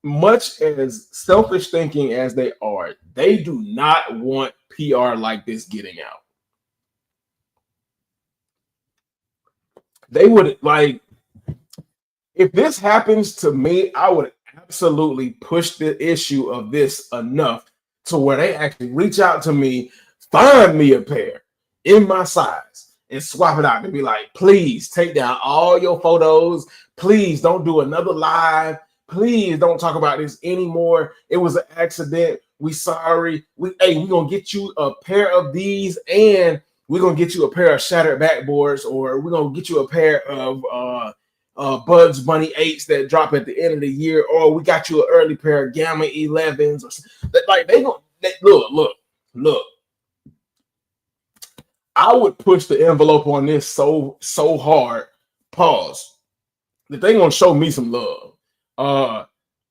much as selfish thinking as they are, they do not want PR like this getting out. They would if this happens to me, I would absolutely push the issue of this enough to where they actually reach out to me, find me a pair in my size, and swap it out and be like, please take down all your photos. Please don't do another live. Please don't talk about this anymore. It was an accident. We sorry. We're gonna get you a pair of these, and we're gonna get you a pair of shattered backboards, or we're gonna get you a pair of Bugs Bunny 8s that drop at the end of the year, or we got you an early pair of Gamma 11s. Look. I would push the envelope on this so hard. Pause. That they gonna show me some love.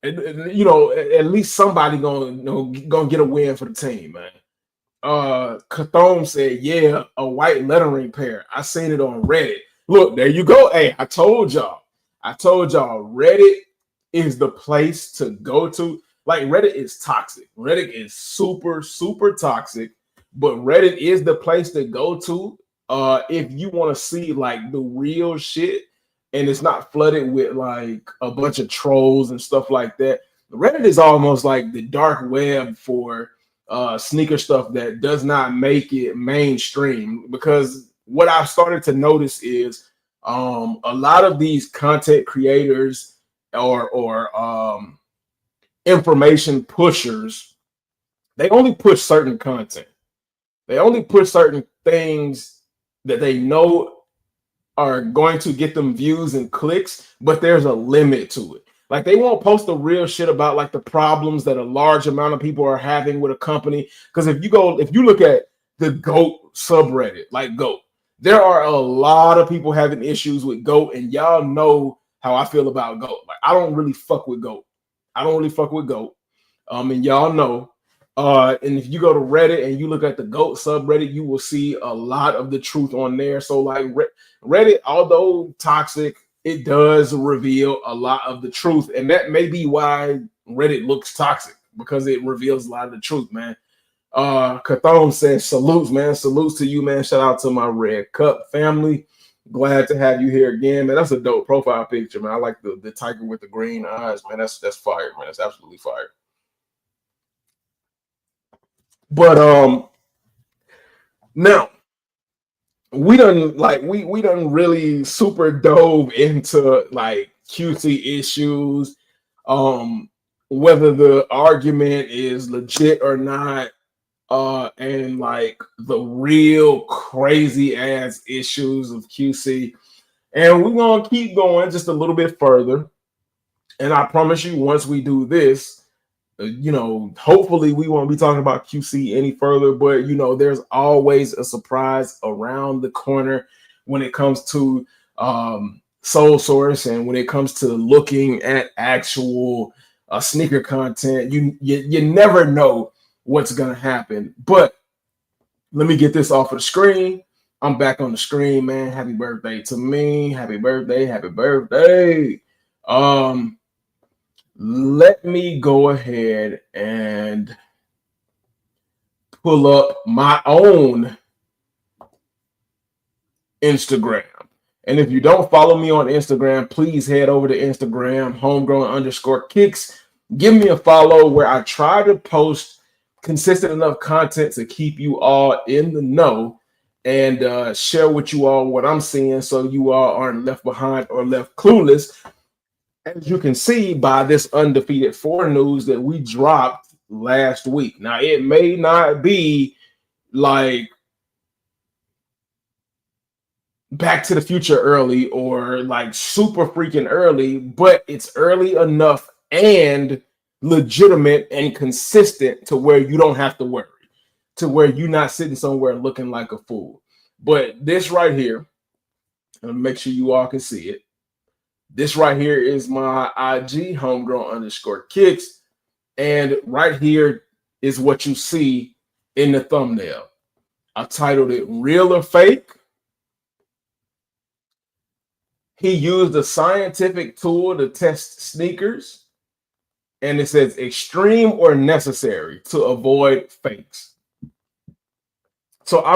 At least somebody gonna get a win for the team, man. Cathone said, yeah, a white lettering pair. I seen it on Reddit. Look, there you go. Hey, I told y'all. Reddit is the place to go to. Like, Reddit is toxic. Reddit is super, super toxic. But Reddit is the place to go to if you want to see like the real shit, and it's not flooded with like a bunch of trolls and stuff like that. Reddit is almost like the dark web for sneaker stuff that does not make it mainstream, because what I've started to notice is a lot of these content creators or information pushers, they only push certain content. They only push certain things that they know are going to get them views and clicks, but there's a limit to it. Like, they won't post the real shit about like the problems that a large amount of people are having with a company. Because if you look at the GOAT subreddit, like GOAT, there are a lot of people having issues with GOAT, and y'all know how I feel about GOAT. Like, I don't really fuck with GOAT. And y'all know. And if you go to Reddit and you look at the GOAT subreddit, you will see a lot of the truth on there. So like Reddit, although toxic, it does reveal a lot of the truth. And that may be why Reddit looks toxic, because it reveals a lot of the truth, man. Cathone says, salutes, man. Salutes to you, man. Shout out to my Red Cup family. Glad to have you here again, man. That's a dope profile picture, man. I like the tiger with the green eyes, man. That's fire, man. That's absolutely fire. But now we done really super dove into like QC issues, whether the argument is legit or not. and like the real crazy ass issues of QC. And we're gonna keep going just a little bit further. And I promise you, once we do this, hopefully we won't be talking about QC any further, but there's always a surprise around the corner when it comes to Soul Source and when it comes to looking at actual sneaker content. You never know what's gonna happen. But let me get this off of the screen. I'm back on the screen, man. Happy birthday to me. Happy birthday. Happy birthday. Let me go ahead and pull up my own Instagram. And if you don't follow me on Instagram, please head over to Instagram, homegrown_kicks. Give me a follow where I try to post consistent enough content to keep you all in the know and share with you all what I'm seeing so you all aren't left behind or left clueless. As you can see by this undefeated 4 news that we dropped last week. Now, it may not be like Back to the Future early or like super freaking early, but it's early enough and legitimate and consistent to where you don't have to worry, to where you're not sitting somewhere looking like a fool. But this right here, and make sure you all can see it. This right here is my IG, homegrown_kicks. And right here is what you see in the thumbnail. I titled it Real or Fake. He used a scientific tool to test sneakers. And it says extreme or necessary to avoid fakes. So I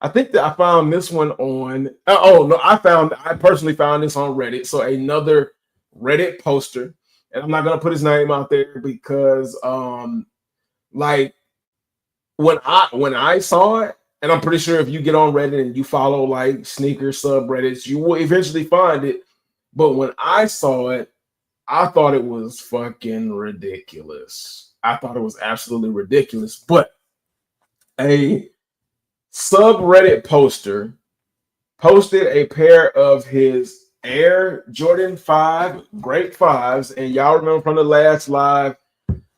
think that I found this one on, I personally found this on Reddit. So another Reddit poster, and I'm not going to put his name out there because like when I saw it, and I'm pretty sure if you get on Reddit and you follow like sneaker subreddits, you will eventually find it. But when I saw it, I thought it was fucking ridiculous. I thought it was absolutely ridiculous. But a subreddit poster posted a pair of his Air Jordan 5 Great Fives. And y'all remember from the last live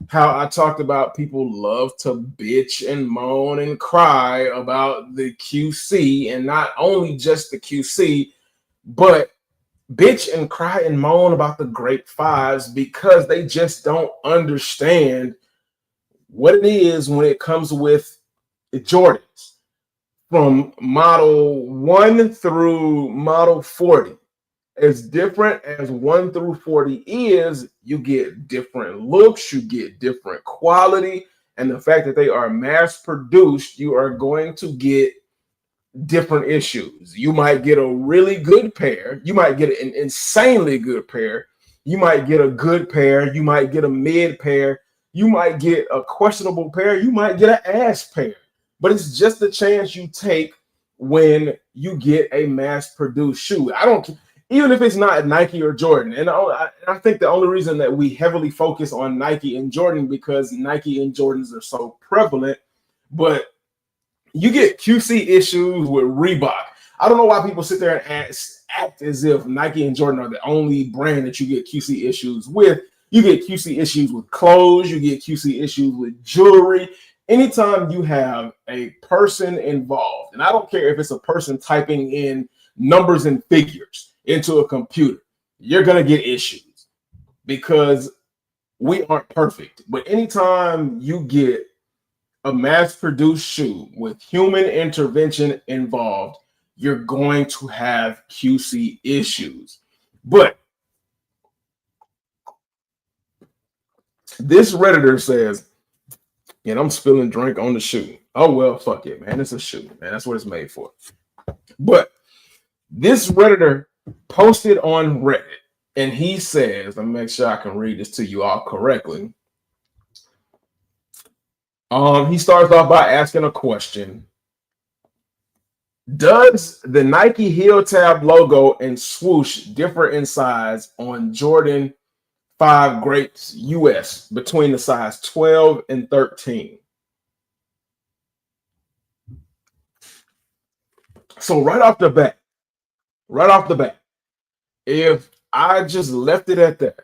how I talked about people love to bitch and moan and cry about the QC, and not only just the QC, but bitch and cry and moan about the Great Fives because they just don't understand what it is when it comes with Jordans from model 1 through model 40. As different as 1 through 40 is, you get different looks, you get different quality, and the fact that they are mass produced, you are going to get different issues. You might get a really good pair, you might get an insanely good pair, you might get a good pair, you might get a mid pair, you might get a questionable pair, you might get an ass pair. But it's just the chance you take when you get a mass produced shoe. I don't, even if it's not Nike or Jordan. And I think the only reason that we heavily focus on Nike and Jordan because Nike and Jordans are so prevalent, but you get QC issues with Reebok. I don't know why people sit there and act as if Nike and Jordan are the only brand that you get QC issues with. You get QC issues with clothes. You get QC issues with jewelry. Anytime you have a person involved, and I don't care if it's a person typing in numbers and figures into a computer, you're going to get issues because we aren't perfect. But anytime you get a mass-produced shoe with human intervention involved, you're going to have QC issues. But this Redditor says, and I'm spilling drink on the shoe. Oh, well, fuck it, man. It's a shoe, man. That's what it's made for. But this Redditor posted on Reddit, and he says, let me make sure I can read this to you all correctly. He starts off by asking a question. Does the Nike heel tab logo and swoosh differ in size on Jordan 5 Greats US between the size 12 and 13? So right off the bat, if I just left it at that,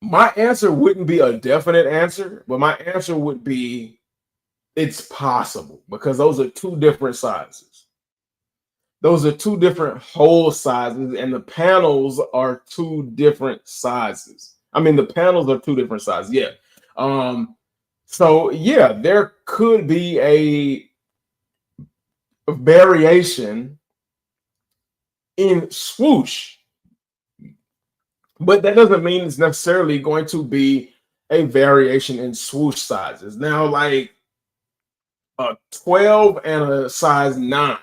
my answer wouldn't be a definite answer, but my answer would be it's possible because those are two different sizes. Those are two different hole sizes, and the panels are two different sizes. I mean, the panels are two different sizes. Yeah. So yeah, there could be a variation in swoosh, but that doesn't mean it's necessarily going to be a variation in swoosh sizes. Now, like a 12 and a size 9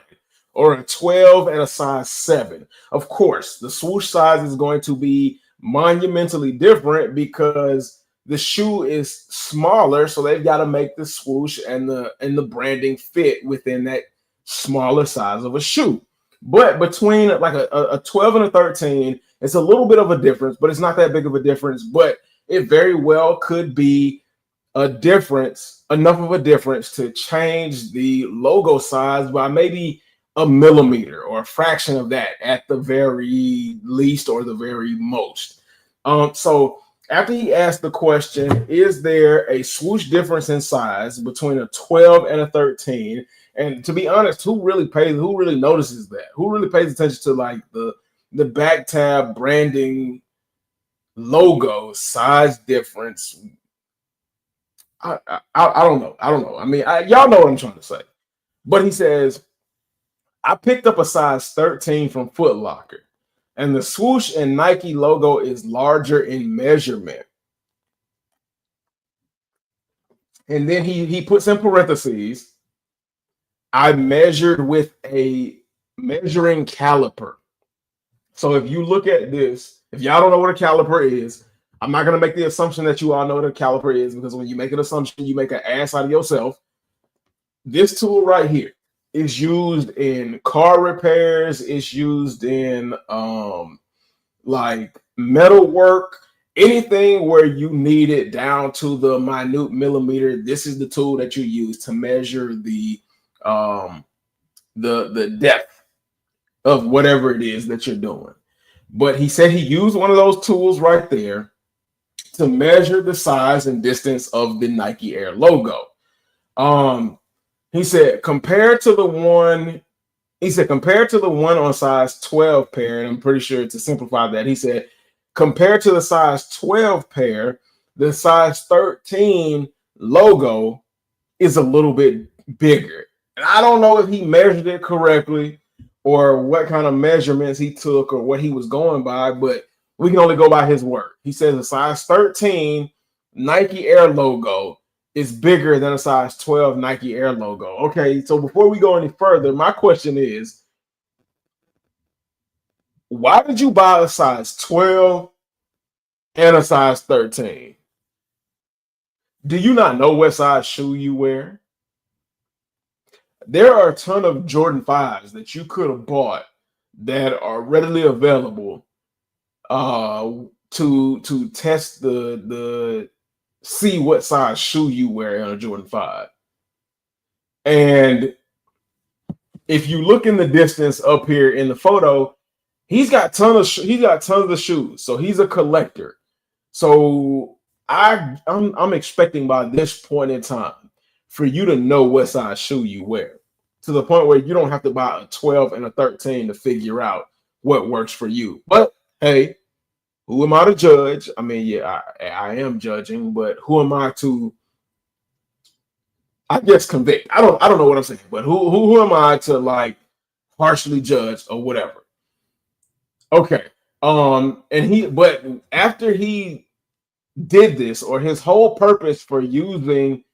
or a 12 and a size 7. Of course, the swoosh size is going to be monumentally different because the shoe is smaller, so they've got to make the swoosh and the branding fit within that smaller size of a shoe. But between like a 12 and a 13, it's a little bit of a difference, but it's not that big of a difference. But it very well could be a difference, enough of a difference to change the logo size by maybe a millimeter or a fraction of that at the very least or the very most. So after he asked the question, is there a swoosh difference in size between a 12 and a 13? And to be honest, who really notices that? Who really pays attention to like the back tab branding logo size difference? I don't know. I don't know. I mean, y'all know what I'm trying to say. But he says, I picked up a size 13 from Foot Locker, and the swoosh and Nike logo is larger in measurement. And then he puts in parentheses, I measured with a measuring caliper. So if you look at this, if y'all don't know what a caliper is, I'm not going to make the assumption that you all know what a caliper is because when you make an assumption, you make an ass out of yourself. This tool right here is used in car repairs. It's used in like metal work, anything where you need it down to the minute millimeter. This is the tool that you use to measure the depth of whatever it is that you're doing. But he said he used one of those tools right there to measure the size and distance of the Nike Air logo. He said compared to the one on size 12 pair, and I'm pretty sure to simplify that, he said compared to the size 12 pair, the size 13 logo is a little bit bigger. And I don't know if he measured it correctly or what kind of measurements he took or what he was going by, but we can only go by his word. He says a size 13 Nike Air logo is bigger than a size 12 Nike Air logo. Okay, so before we go any further, my question is, why did you buy a size 12 and a size 13? Do you not know what size shoe you wear? There are a ton of Jordan 5s that you could have bought that are readily available to test the see what size shoe you wear on a Jordan 5. And if you look in the distance up here in the photo, he's got tons of shoes. So he's a collector. So I'm expecting by this point in time for you to know what size shoe you wear, to the point where you don't have to buy a 12 and a 13 to figure out what works for you. But hey, who am I to judge? I mean, yeah, I am judging, but who am I to, I guess, convict? I don't know what I'm saying, but who am I to like harshly judge or whatever? Okay. But after he did this, or his whole purpose for using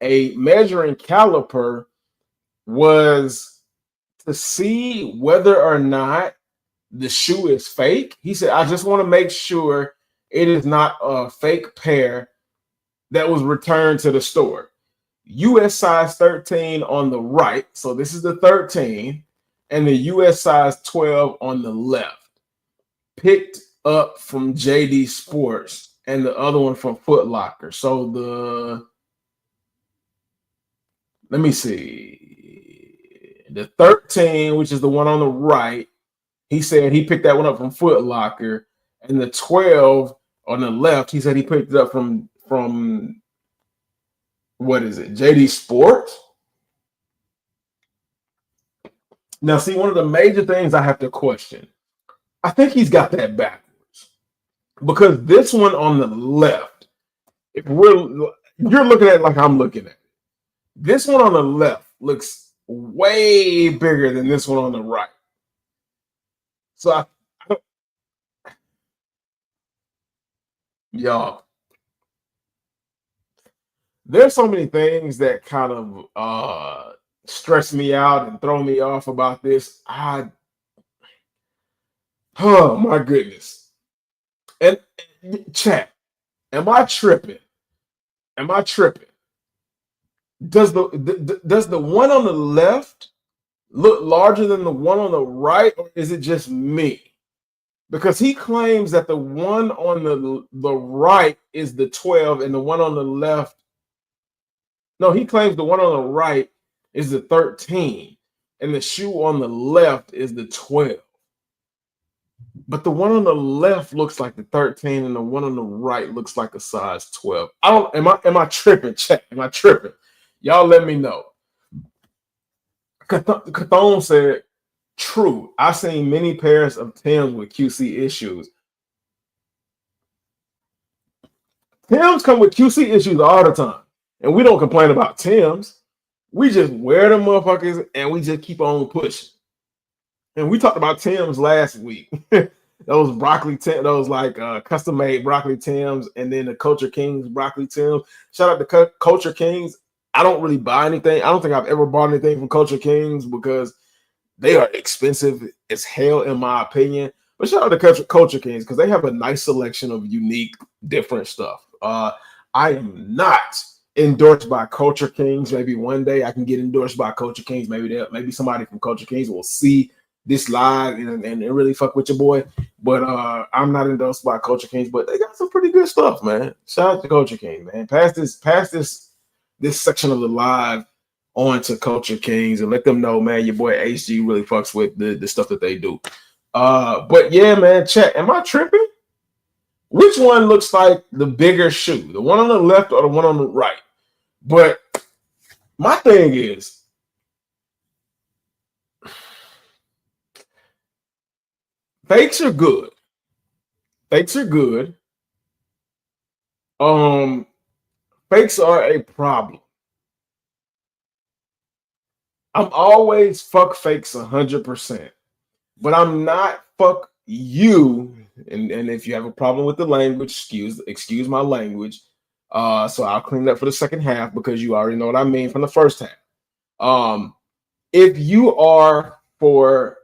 a measuring caliper was to see whether or not the shoe is fake. He said, I just want to make sure it is not a fake pair that was returned to the store. US size 13 on the right. So this is the 13, and the US size 12 on the left. Picked up from JD Sports, and the other one from Foot Locker. So let me see. The 13, which is the one on the right, he said he picked that one up from Foot Locker. And the 12 on the left, he said he picked it up from what is it, JD Sports? Now, see, one of the major things I have to question, I think he's got that backwards because this one on the left, if you're looking at it like I'm looking at it, this one on the left looks way bigger than this one on the right. So y'all, there's so many things that kind of stress me out and throw me off about this. Oh my goodness. And chat, am I tripping? Am I tripping? Does the one on the left look larger than the one on the right, or is it just me? Because he claims that the one on the right is the 12 and the one on the left. No, he claims the one on the right is the 13 and the shoe on the left is the 12. But the one on the left looks like the 13 and the one on the right looks like a size 12. I don't am I tripping? Check. Am I tripping? Y'all let me know. Cathone said, true. I've seen many pairs of Tims with QC issues. Tims come with QC issues all the time. And we don't complain about Tims. We just wear them motherfuckers and we just keep on pushing. And we talked about Tims last week. Those broccoli Tims, those like custom made broccoli Tims, and then the Culture Kings broccoli Tims. Shout out to Culture Kings. I don't really buy anything. I don't think I've ever bought anything from Culture Kings because they are expensive as hell, in my opinion. But shout out to Culture Kings because they have a nice selection of unique, different stuff. I am not endorsed by Culture Kings. Maybe one day I can get endorsed by Culture Kings. Maybe somebody from Culture Kings will see this live and really fuck with your boy. But I'm not endorsed by Culture Kings, but they got some pretty good stuff, man. Shout out to Culture Kings, man. Pass this section of the live on to Culture Kings and let them know, man, your boy HG really fucks with the stuff that they do. But yeah, man, chat. Am I tripping? Which one looks like the bigger shoe? The one on the left or the one on the right? But my thing is, fakes are good. Fakes are good. Fakes are a problem. I'm always fuck fakes 100%, but I'm not fuck you. And if you have a problem with the language, excuse my language. So I'll clean that for the second half because you already know what I mean from the first half. If you are for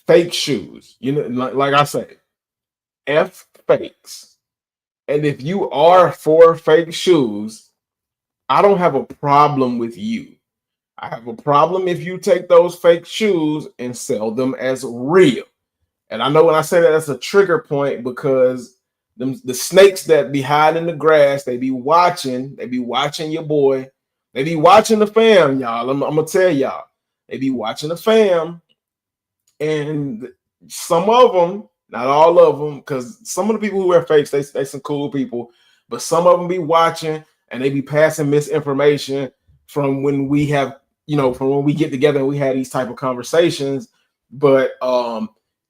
fake shoes, you know, like I say, F fakes. And if you are for fake shoes, I don't have a problem with you. I have a problem if you take those fake shoes and sell them as real. And I know when I say that, that's a trigger point because the snakes that be hiding in the grass, they be watching your boy. They be watching the fam, y'all. I'm gonna tell y'all. They be watching the fam. And some of them, not all of them, because some of the people who wear fakes, they some cool people, but some of them be watching and they be passing misinformation from when we have, from when we get together and we had these type of conversations. But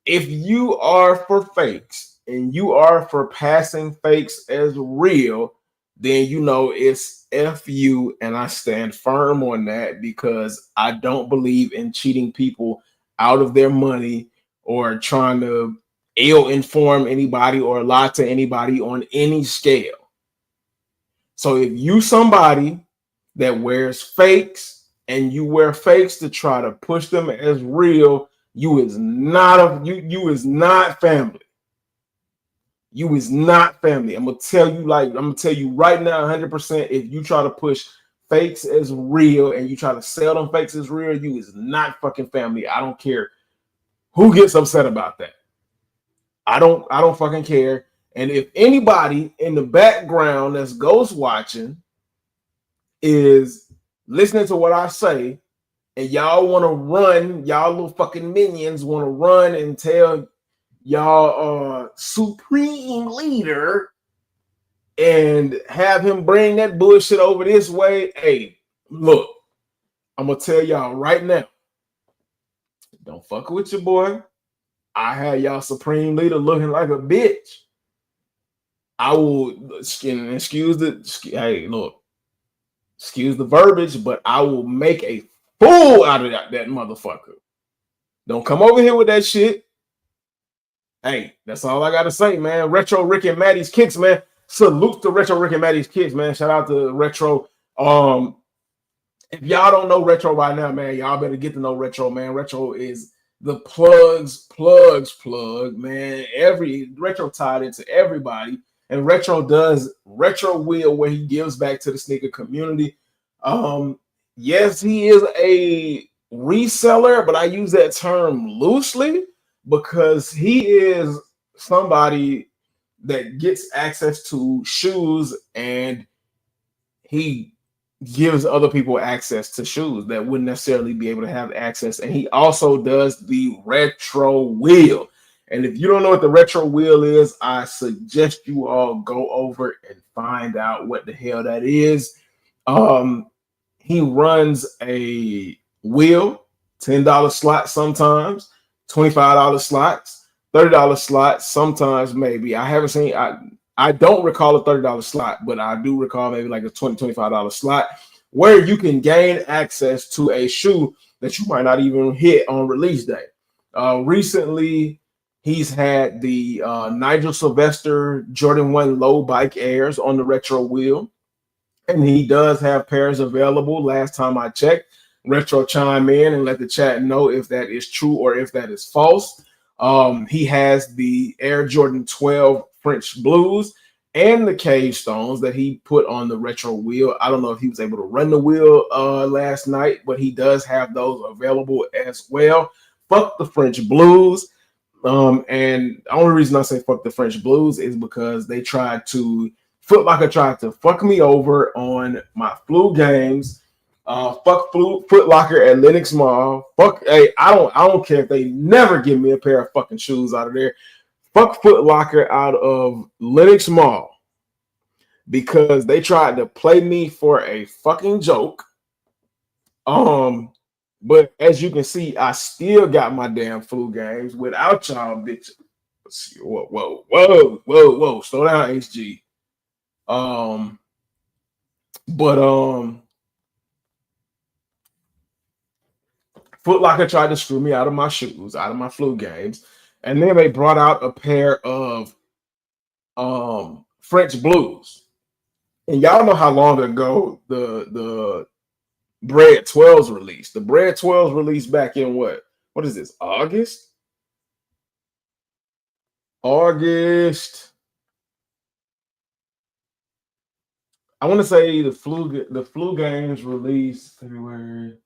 if you are for fakes and you are for passing fakes as real, then it's F you, and I stand firm on that because I don't believe in cheating people out of their money or trying to ill-inform anybody or lie to anybody on any scale. So if you somebody that wears fakes and you wear fakes to try to push them as real, you is not family. You is not family. I'm gonna tell you right now, 100%. If you try to push fakes as real and you try to sell them fakes as real, you is not fucking family. I don't care who gets upset about that. I don't fucking care. And if anybody in the background that's ghost watching is listening to what I say, and y'all want to run, y'all little fucking minions want to run and tell y'all supreme leader and have him bring that bullshit over this way. Hey, look, I'm gonna tell y'all right now, don't fuck with your boy. I had y'all supreme leader looking like a bitch. I will excuse the hey, look, excuse the verbiage, but I will make a fool out of that motherfucker. Don't come over here with that shit. Hey, that's all I gotta say, man. Retro Rick and Maddie's kicks, man. Salute to Retro Rick and Maddie's kicks, man. Shout out to Retro. If y'all don't know Retro by now, man, y'all better get to know Retro, man. Retro is the plug, man. Every Retro tied into everybody, and Retro does Retro Wheel where he gives back to the sneaker community. Yes, he is a reseller, but I use that term loosely because he is somebody that gets access to shoes and he gives other people access to shoes that wouldn't necessarily be able to have access. And he also does the retro wheel. And if you don't know what the retro wheel is, I suggest you all go over and find out what the hell that is. He runs a wheel, $10 slots sometimes, $25 slots, $30 slots sometimes, maybe. I haven't seen, I don't recall a $30 slot, but I do recall maybe like a $20, $25 slot where you can gain access to a shoe that you might not even hit on release day. Recently, he's had the Nigel Sylvester Jordan 1 Low Bike Airs on the retro wheel. And he does have pairs available. Last time I checked, Retro chime in and let the chat know if that is true or if that is false. He has the Air Jordan 12 French Blues and the Cave Stones that he put on the retro wheel. I don't know if he was able to run the wheel last night, but he does have those available as well. Fuck the French Blues. And the only reason I say fuck the French Blues is because they tried to Foot Locker tried to fuck me over on my flu games. Fuck Foot Locker at Lenox Mall. Fuck, hey, I don't care if they never give me a pair of fucking shoes out of there. Fuck Foot Locker out of Lenox Mall because they tried to play me for a fucking joke. But as you can see, I still got my damn flu games without y'all bitches. Whoa. Slow down, HG. Foot Locker tried to screw me out of my shoes, out of my flu games, and then they brought out a pair of French Blues. And y'all know how long ago the Bread 12s released. The Bread 12s released back in what is this? August. I want to say the flu games released February.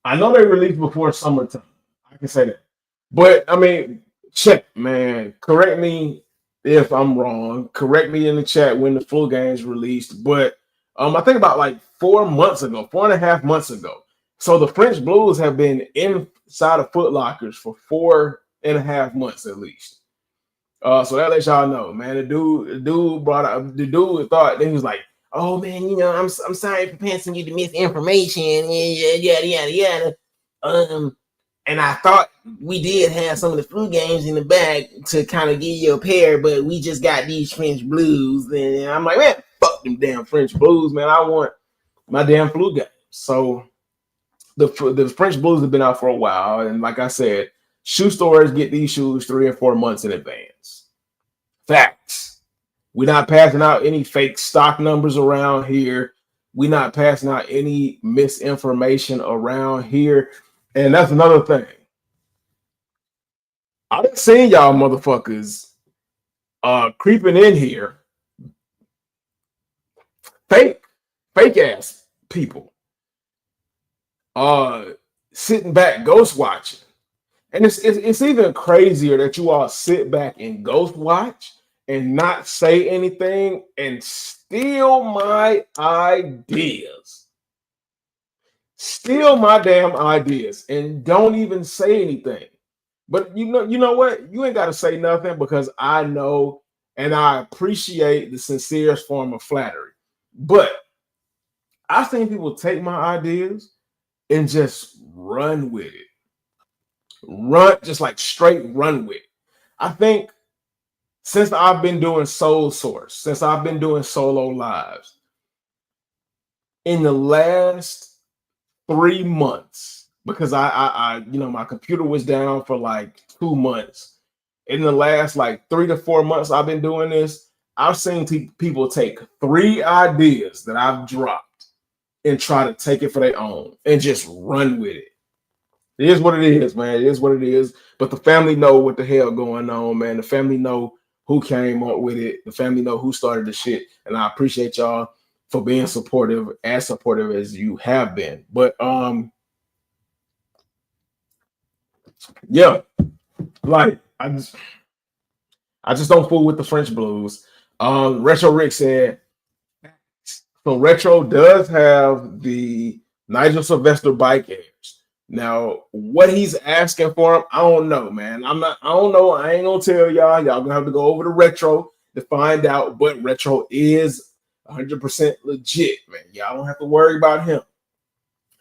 I know they released before summertime. I can say that. But I mean, check, man. Correct me if I'm wrong. Correct me in the chat when the flu games released. But I think about like 4 months ago, 4.5 months ago. So the French Blues have been inside of Foot Lockers for 4.5 months at least. So that lets y'all know, man. The dude thought he was like, "Oh man, I'm sorry for passing you the misinformation, yada. And I thought we did have some of the flu games in the bag to kind of give you a pair, but we just got these French Blues." And I'm like, man, fuck them damn French Blues, man. I want my damn flu games. So the French Blues have been out for a while, and like I said, shoe stores get these shoes 3 or 4 months in advance. Facts. We're not passing out any fake stock numbers around here. We're not passing out any misinformation around here. And that's another thing. I've seen y'all motherfuckers creeping in here. Fake ass people. Sitting back ghost watching. And it's even crazier that you all sit back and ghost watch and not say anything and steal my ideas. Steal my damn ideas and don't even say anything. But you know what? You ain't got to say nothing because I know and I appreciate the sincerest form of flattery. But I've seen people take my ideas and just run with it. Run, just like straight run with it. I think since I've been doing Soul Source, since I've been doing solo lives, in the last 3 months, because my computer was down for like 2 months. In the last like 3 to 4 months I've been doing this, I've seen people take 3 ideas that I've dropped and try to take it for their own and just run with it. It is what it is, man. It is what it is. But the family know what the hell going on, man. The family know who came up with it. The family know who started the shit. And I appreciate y'all for being supportive as you have been. But yeah, like I just don't fool with the French blues. Retro Rick said, so Retro does have the Nigel Sylvester bike airs. Now, what he's asking for him, I don't know, man. I don't know. I ain't gonna tell y'all. Y'all gonna have to go over to Retro to find out. But Retro is 100% legit, man. Y'all don't have to worry about him.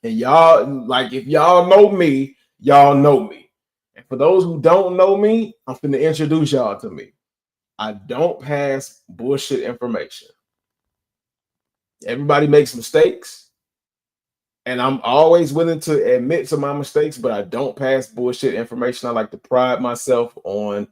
And y'all, like, if y'all know me, y'all know me. And for those who don't know me, I'm finna introduce y'all to me. I don't pass bullshit information. Everybody makes mistakes, and I'm always willing to admit to my mistakes, but I don't pass bullshit information. I like to pride myself on,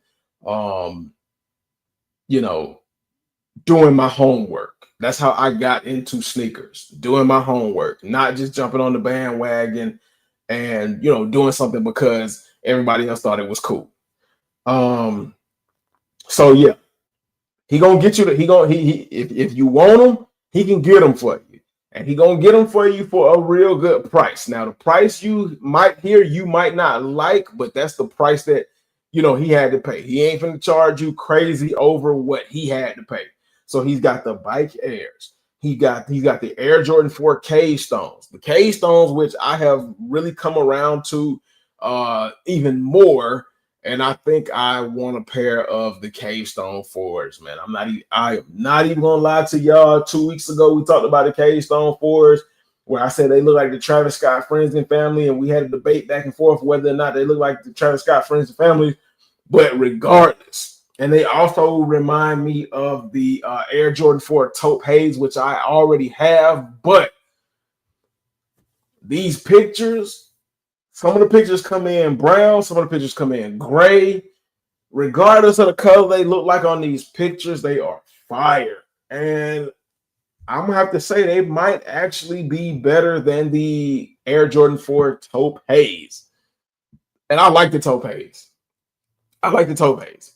doing my homework. That's how I got into sneakers, doing my homework, not just jumping on the bandwagon and, doing something because everybody else thought it was cool. So yeah, he gonna get you. If you want them, he can get them for you, and he gonna get them for you for a real good price. Now, the price you might hear, you might not like, but that's the price that he had to pay. He ain't gonna charge you crazy over what he had to pay. So he's got the bike airs. He's got the Air Jordan 4 Cave Stones, the Cave Stones, which I have really come around to even more. And I think I want a pair of the Cave Stone 4s, man. I am not even gonna lie to y'all. 2 weeks ago, we talked about the Cave Stone 4s, where I said they look like the Travis Scott friends and family, and we had a debate back and forth whether or not they look like the Travis Scott friends and family. But regardless, and they also remind me of the Air Jordan 4 Taupe Haze, which I already have. But these pictures, some of the pictures come in brown, some of the pictures come in gray. Regardless of the color they look like on these pictures, they are fire. And I'm going to have to say they might actually be better than the Air Jordan 4 Taupe Haze. And I like the Taupe Haze.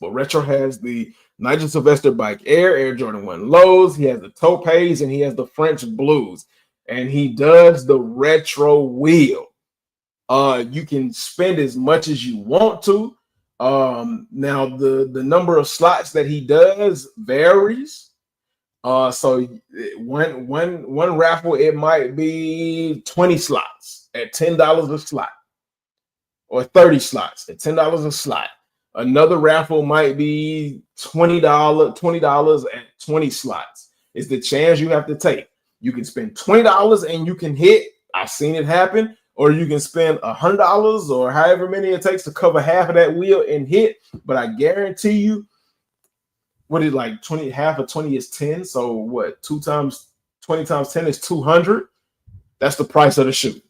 But Retro has the Nigel Sylvester Bike Air Jordan 1 Lows. He has the Taupe Haze, and he has the French Blues. And he does the retro wheel. You can spend as much as you want to. Now the number of slots that he does varies. So one raffle, it might be 20 slots at $10 a slot, or 30 slots at $10 a slot. Another raffle might be $20 at 20 slots. It's the chance you have to take. You can spend $20 and you can hit. I've seen it happen. Or you can spend $100 or however many it takes to cover half of that wheel and hit. But I guarantee you, what is like 20? Half of 20 is 10. So what? 2 times 20 times 10 is 200. That's the price of the shoe.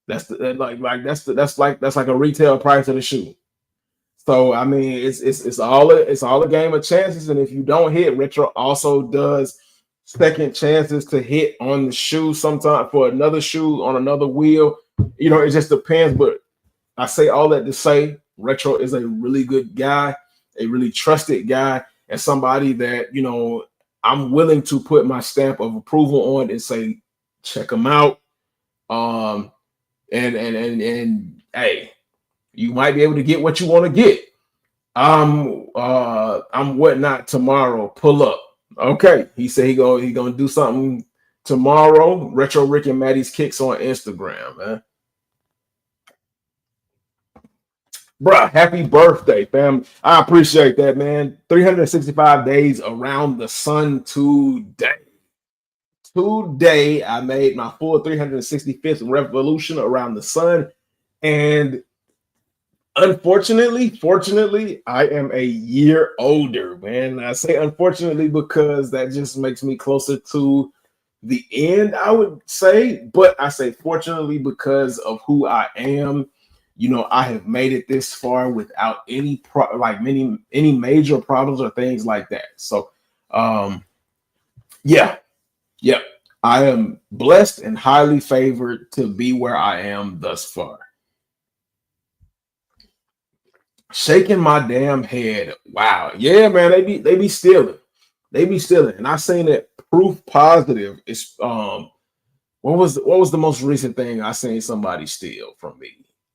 That's like a retail price of the shoe. So I mean, it's all a game of chances. And if you don't hit, Retro also does second chances to hit on the shoe sometime for another shoe on another wheel. It just depends. But I say all that to say Retro is a really good guy, a really trusted guy, and somebody that, I'm willing to put my stamp of approval on and say, check him out. And hey, you might be able to get what you want to get. I'm whatnot tomorrow. Pull up. Okay. He said he gonna do something tomorrow. Retro Rick and Maddie's Kicks on Instagram, man. Bruh, happy birthday, fam. I appreciate that, man. 365 days around the sun today. Today, I made my full 365th revolution around the sun. And fortunately, I am a year older, man. I say unfortunately because that just makes me closer to the end, I would say. But I say fortunately because of who I am. You know, I have made it this far without any major problems or things like that. So, yeah, yeah, I am blessed and highly favored to be where I am thus far. Shaking my damn head. Wow. Yeah, man, they be stealing. They be stealing. And I seen it proof positive. It's what was the most recent thing I seen somebody steal from me?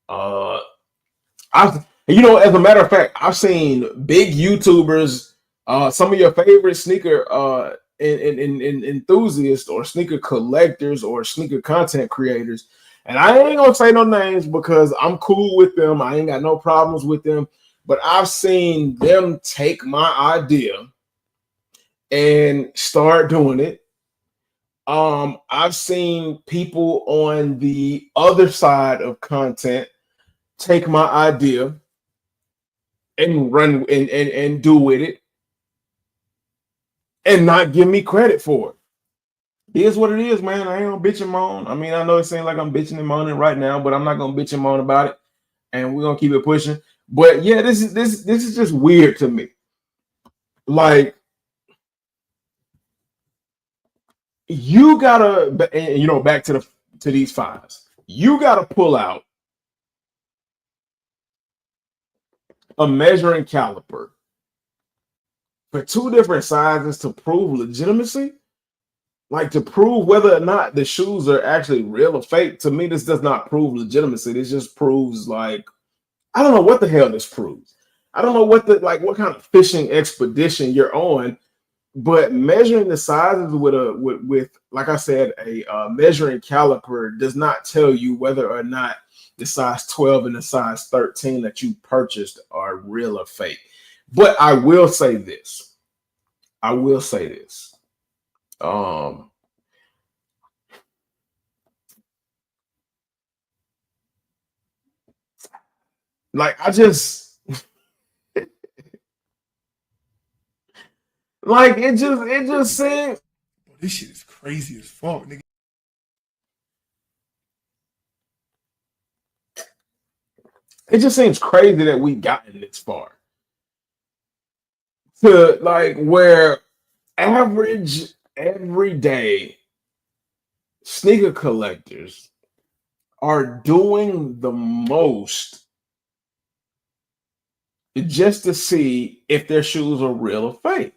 Uh as a matter of fact, I've seen big YouTubers, some of your favorite sneaker enthusiasts or sneaker collectors or sneaker content creators. And I ain't gonna say no names because I'm cool with them. I ain't got no problems with them. But I've seen them take my idea and start doing it. I've seen people on the other side of content take my idea and run and do with it and not give me credit for it. It is what it is, man. I ain't gonna bitch and moan. I mean, I know it seems like I'm bitching and moaning right now, but I'm not gonna bitch and moan about it, and we're gonna keep it pushing. But yeah, this is just weird to me. Like you gotta, and, back to these fives. You gotta pull out a measuring caliper for two different sizes to prove legitimacy, like to prove whether or not the shoes are actually real or fake. To me, this does not prove legitimacy. This just proves like I don't know what the hell this proves. I don't know what kind of fishing expedition you're on, but measuring the sizes with like I said, a measuring caliper does not tell you whether or not the size 12 and the size 13 that you purchased are real or fake. But I will say this. I will say this. Um, like I just like it just seems This shit is crazy as fuck, nigga. it just seems crazy that we gotten this far to like where average everyday sneaker collectors are doing the most just to see if their shoes are real or fake.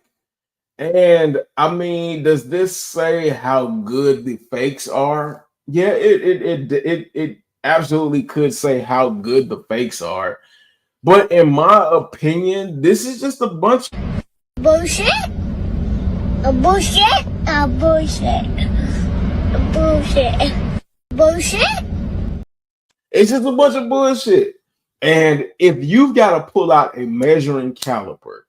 And I mean, does this say how good the fakes are? Yeah, it absolutely could say how good the fakes are. But in my opinion, this is just a bunch of bullshit, a bullshit, a bullshit, a bullshit, bullshit. it's just a bunch of bullshit. And if you've got to pull out a measuring caliper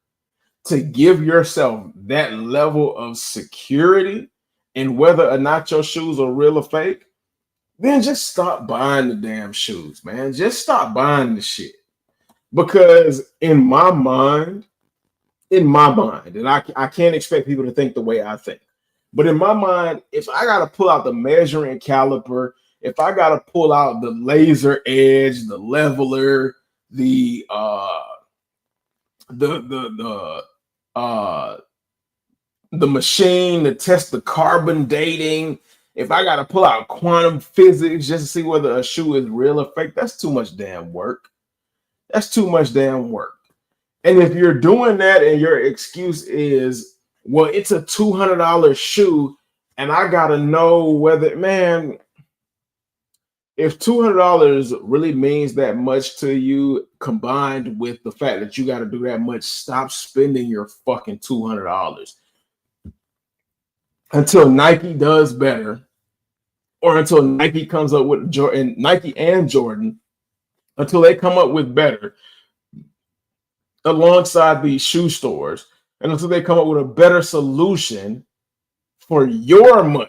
to give yourself that level of security in whether or not your shoes are real or fake, then just stop buying the damn shoes, man. Just stop buying the shit. Because in my mind, and I can't expect people to think the way I think, but in my mind, if I got to pull out the measuring caliper, if I got to pull out the laser edge, the leveler, the uh the machine to test the carbon dating, if I got to pull out quantum physics just to see whether a shoe is real or fake, that's too much damn work. That's too much damn work. And if you're doing that and your excuse is, well, it's a $200 shoe and I got to know whether, man, if $200 really means that much to you, combined with the fact that you got to do that much, stop spending your fucking $200 until Nike does better, or until Nike comes up with Jordan, Nike and Jordan, until they come up with better alongside these shoe stores, and until they come up with a better solution for your money.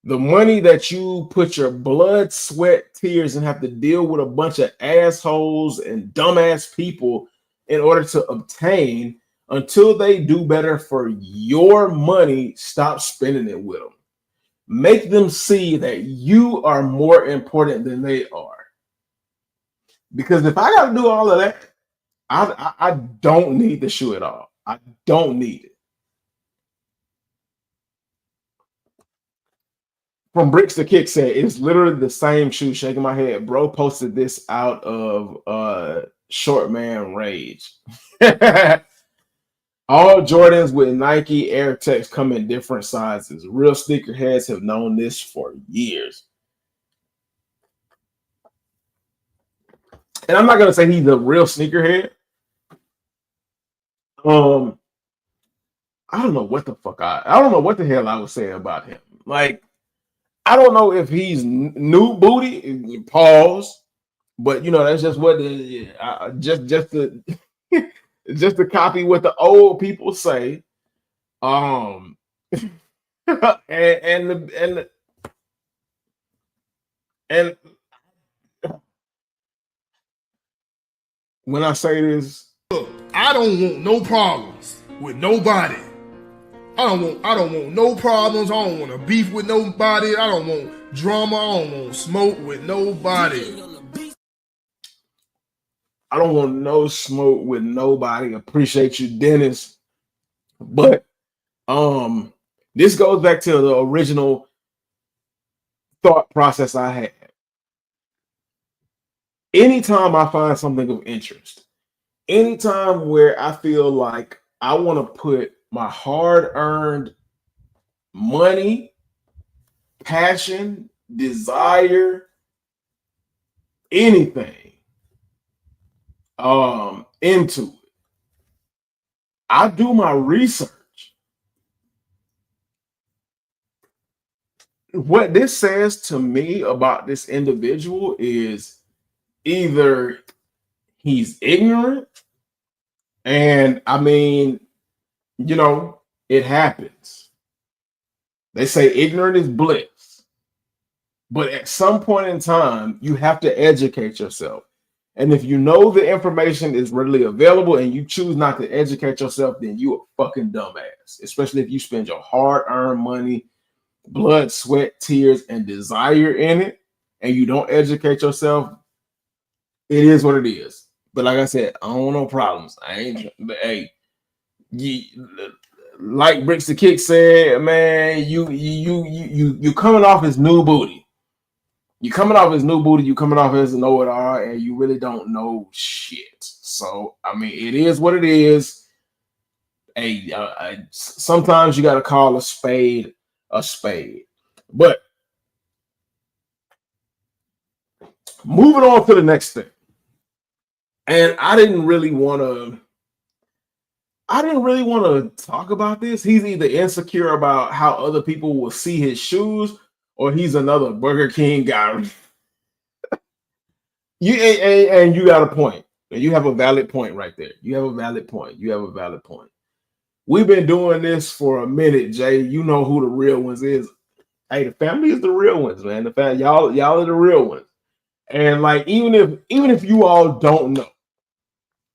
The money that you put your blood, sweat, tears, and have to deal with a bunch of assholes and dumbass people in order to obtain, until they do better for your money, stop spending it with them. Make them see that you are more important than they are. Because if I got to do all of that, I don't need the shoe at all. I don't need it. From Bricks to Kick said, it's literally the same shoe. Shaking my head. Bro posted this out of Short Man Rage. All Jordans with Nike Air Tex come in different sizes. Real sneakerheads have known this for years. And I'm not gonna say he's a real sneakerhead. I don't know what the fuck I don't know what the hell I would say about him. Like, I don't know if he's new booty. Pause. But you know, that's just what just to just to copy what the old people say. And when I say this, Look, I don't want no problems with nobody. I don't want no problems. I don't want to beef with nobody. I don't want drama. I don't want smoke with nobody. I don't want no smoke with nobody. Appreciate you, Dennis. But this goes back to the original thought process I had. Anytime I find something of interest, anytime where I feel like I want to put my hard-earned money, passion, desire, anything into it, I do my research. What this says to me about this individual is either he's ignorant, and I mean, you know, it happens. They say ignorant is bliss. But at some point in time, you have to educate yourself. And if you know the information is readily available and you choose not to educate yourself, then you a fucking dumbass. Especially if you spend your hard-earned money, blood, sweat, tears, and desire in it, and you don't educate yourself. It is what it is. But like I said, I don't want no problems. I ain't. But hey, like Bricks the Kick said, man, you coming off as new booty. You coming off as new booty. You coming off as a know-it-all, and you really don't know shit. So I mean, it is what it is. Hey, sometimes you got to call a spade a spade. But moving on to the next thing. And I didn't really want to talk about this. He's either insecure about how other people will see his shoes, or he's another Burger King guy. And you got a point. You have a valid point right there. You have a valid point. We've been doing this for a minute, Jay. You know who the real ones is. Hey, the family is the real ones, man. The family, y'all are the real ones. And like, even if you all don't know,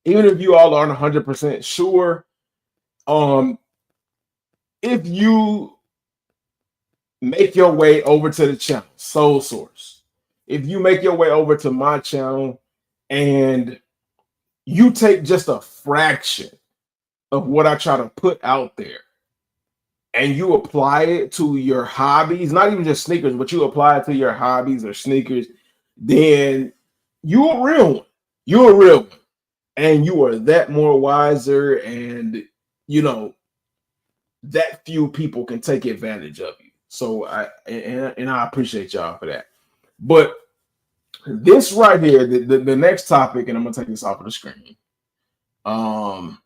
even if you all aren't 100% sure, if you make your way over to the channel, Soul Source, if you make your way over to my channel and you take just a fraction of what I try to put out there and you apply it to your hobbies, not even just sneakers, but you apply it to your hobbies or sneakers, then you're a real one. You're a real one. And you are that more wiser, and you know that few people can take advantage of you. So I appreciate y'all for that. But This right here, the next topic, and I'm gonna take this off of the screen. Um,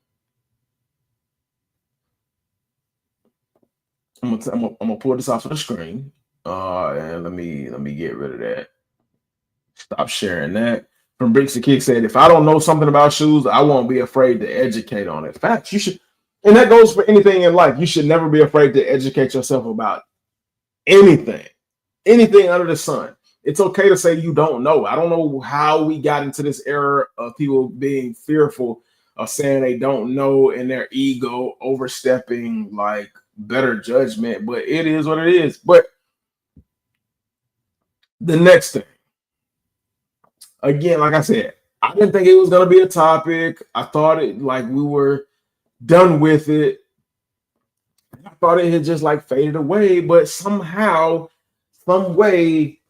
I'm gonna pull this off of the screen. And let me get rid of that. Stop sharing that. From Bricks to Kick said, if I don't know something about shoes, I won't be afraid to educate on it. Facts, you should, and that goes for anything in life. You should never be afraid to educate yourself about anything, anything under the sun. It's okay to say you don't know. I don't know how we got into this era of people being fearful of saying they don't know and their ego overstepping like better judgment, but it is what it is. But the next thing, again, like I said, I didn't think it was going to be a topic. I thought it like we were done with it. I thought it had just like faded away, but somehow, some way,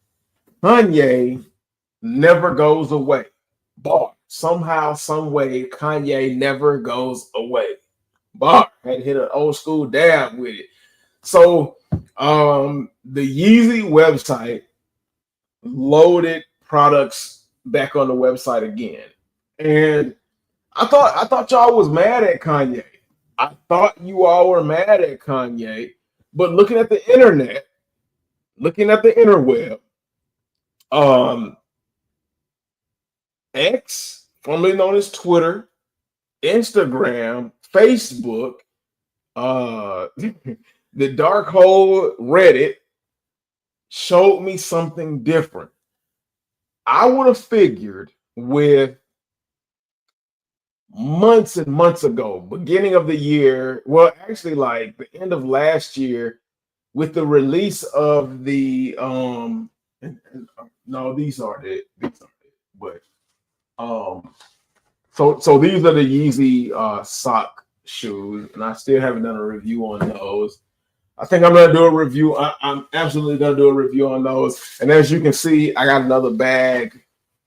Kanye never goes away. Bar. Somehow, some way, Kanye never goes away. Bar. Had to hit an old school dab with it. So, the Yeezy website loaded products back on the website again, and I thought y'all was mad at Kanye. I thought you all were mad at Kanye, but looking at the internet, looking at the interweb, X, formerly known as Twitter, Instagram, Facebook, the dark hole Reddit showed me something different. I would have figured with months and months ago, beginning of the year, well, actually like the end of last year, with the release of the no, these aren't it, but so these are the Yeezy sock shoes, and I still haven't done a review on those. I think I'm gonna do a review. I'm absolutely gonna do a review on those. And as you can see, I got another bag,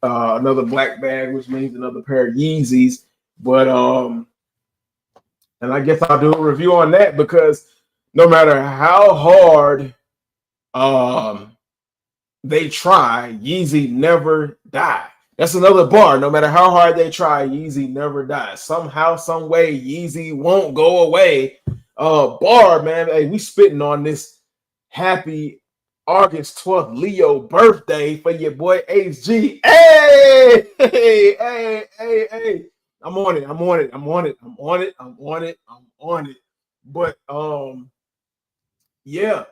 another black bag, which means another pair of Yeezys. But and I guess I'll do a review on that because no matter how hard they try, Yeezy never die. That's another bar. No matter how hard they try, Yeezy never dies. Somehow, some way, Yeezy won't go away. Bar, man. Hey, we spitting on this happy August 12th Leo birthday for your boy HG. Hey, hey, hey, hey, hey. I'm on it. I'm on it. I'm on it. I'm on it. I'm on it. I'm on it. But yeah.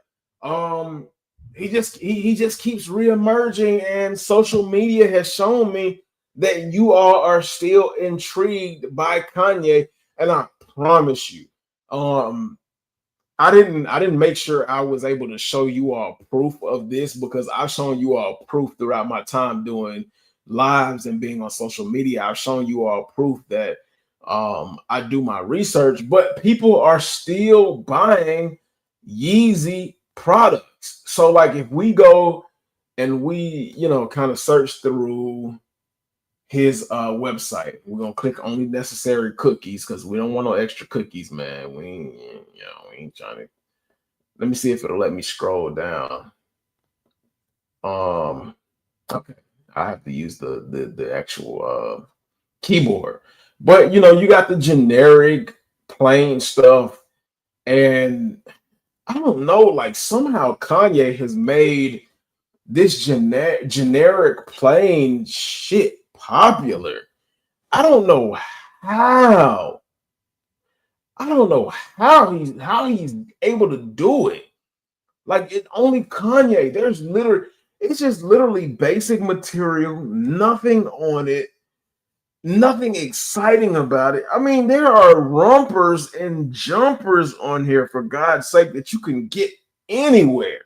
He just keeps reemerging, and social media has shown me that you all are still intrigued by Kanye, and I promise you, I didn't make sure I was able to show you all proof of this because I've shown you all proof throughout my time doing lives and being on social media. I've shown you all proof that I do my research, but people are still buying Yeezy products. So like if we go and we, kind of search through his website, we're gonna click only necessary cookies because we don't want no extra cookies, man. We ain't trying to. Let me see if it'll let me scroll down. Okay, I have to use the actual keyboard, but you got the generic plain stuff, and I don't know, like somehow Kanye has made this generic plain shit popular. I don't know how. I don't know how he's able to do it. Like it only Kanye. It's just literally basic material, nothing on it, nothing exciting about it. I mean, there are rompers and jumpers on here, for God's sake, that you can get anywhere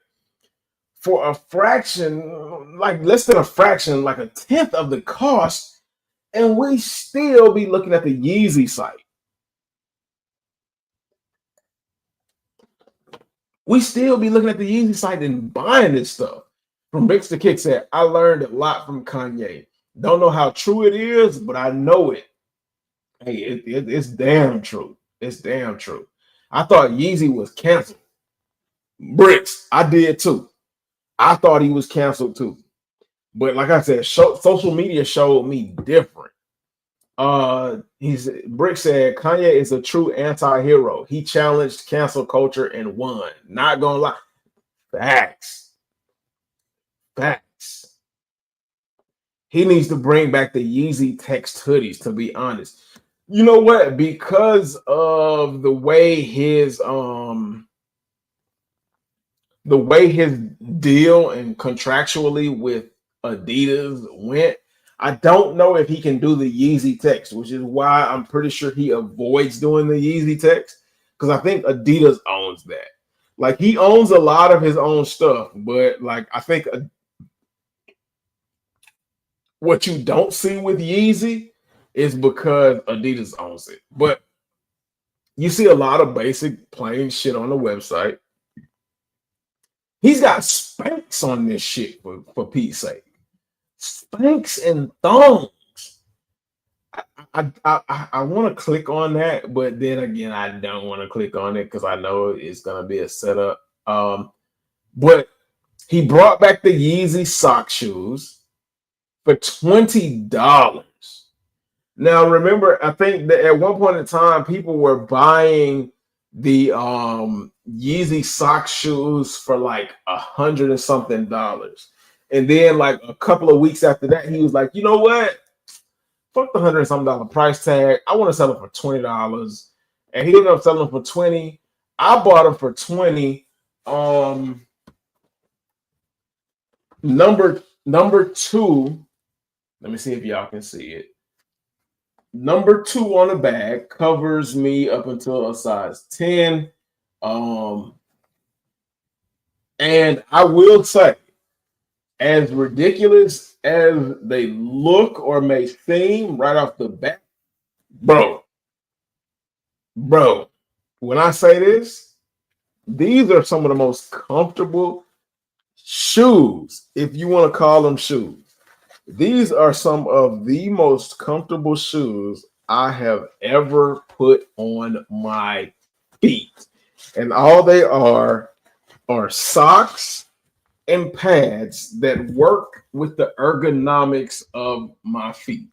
for a fraction, like less than a fraction, like a tenth of the cost, and we still be looking at the Yeezy site. We still be looking at the Yeezy site and buying this stuff. From Bricks to Kick said, I learned a lot from Kanye. Don't know how true it is, but I know it. Hey, it's damn true. It's damn true. I thought Yeezy was canceled. Bricks, I did too. I thought he was canceled too. But like I said, social media showed me different. He's Brick said Kanye is a true anti-hero. He challenged cancel culture and won. Not gonna lie. Facts. Facts. He needs to bring back the Yeezy text hoodies, to be honest. You know what? Because of the way his deal and contractually with Adidas went, I don't know if he can do the Yeezy text, which is why I'm pretty sure he avoids doing the Yeezy text, because I think Adidas owns that. Like, he owns a lot of his own stuff, but like I think what you don't see with Yeezy is because Adidas owns it. But you see a lot of basic plain shit on the website. He's got Spanx on this shit for Pete's sake. Spanx and thongs. I want to click on that, but then again, I don't want to click on it because I know it's gonna be a setup. But he brought back the Yeezy sock shoes for $20. Now, remember, I think that at one point in time, people were buying the Yeezy sock shoes for like $100 and something. And then like a couple of weeks after that, he was like, you know what? Fuck the $100 and something price tag. I want to sell it for $20. And he ended up selling them for 20. I bought them for 20. Number two, let me see if y'all can see it. Number 2 on the bag covers me up until a size 10. And I will say, as ridiculous as they look or may seem right off the bat, bro, when I say this, these are some of the most comfortable shoes, if you want to call them shoes. These are some of the most comfortable shoes I have ever put on my feet. And all they are socks and pads that work with the ergonomics of my feet.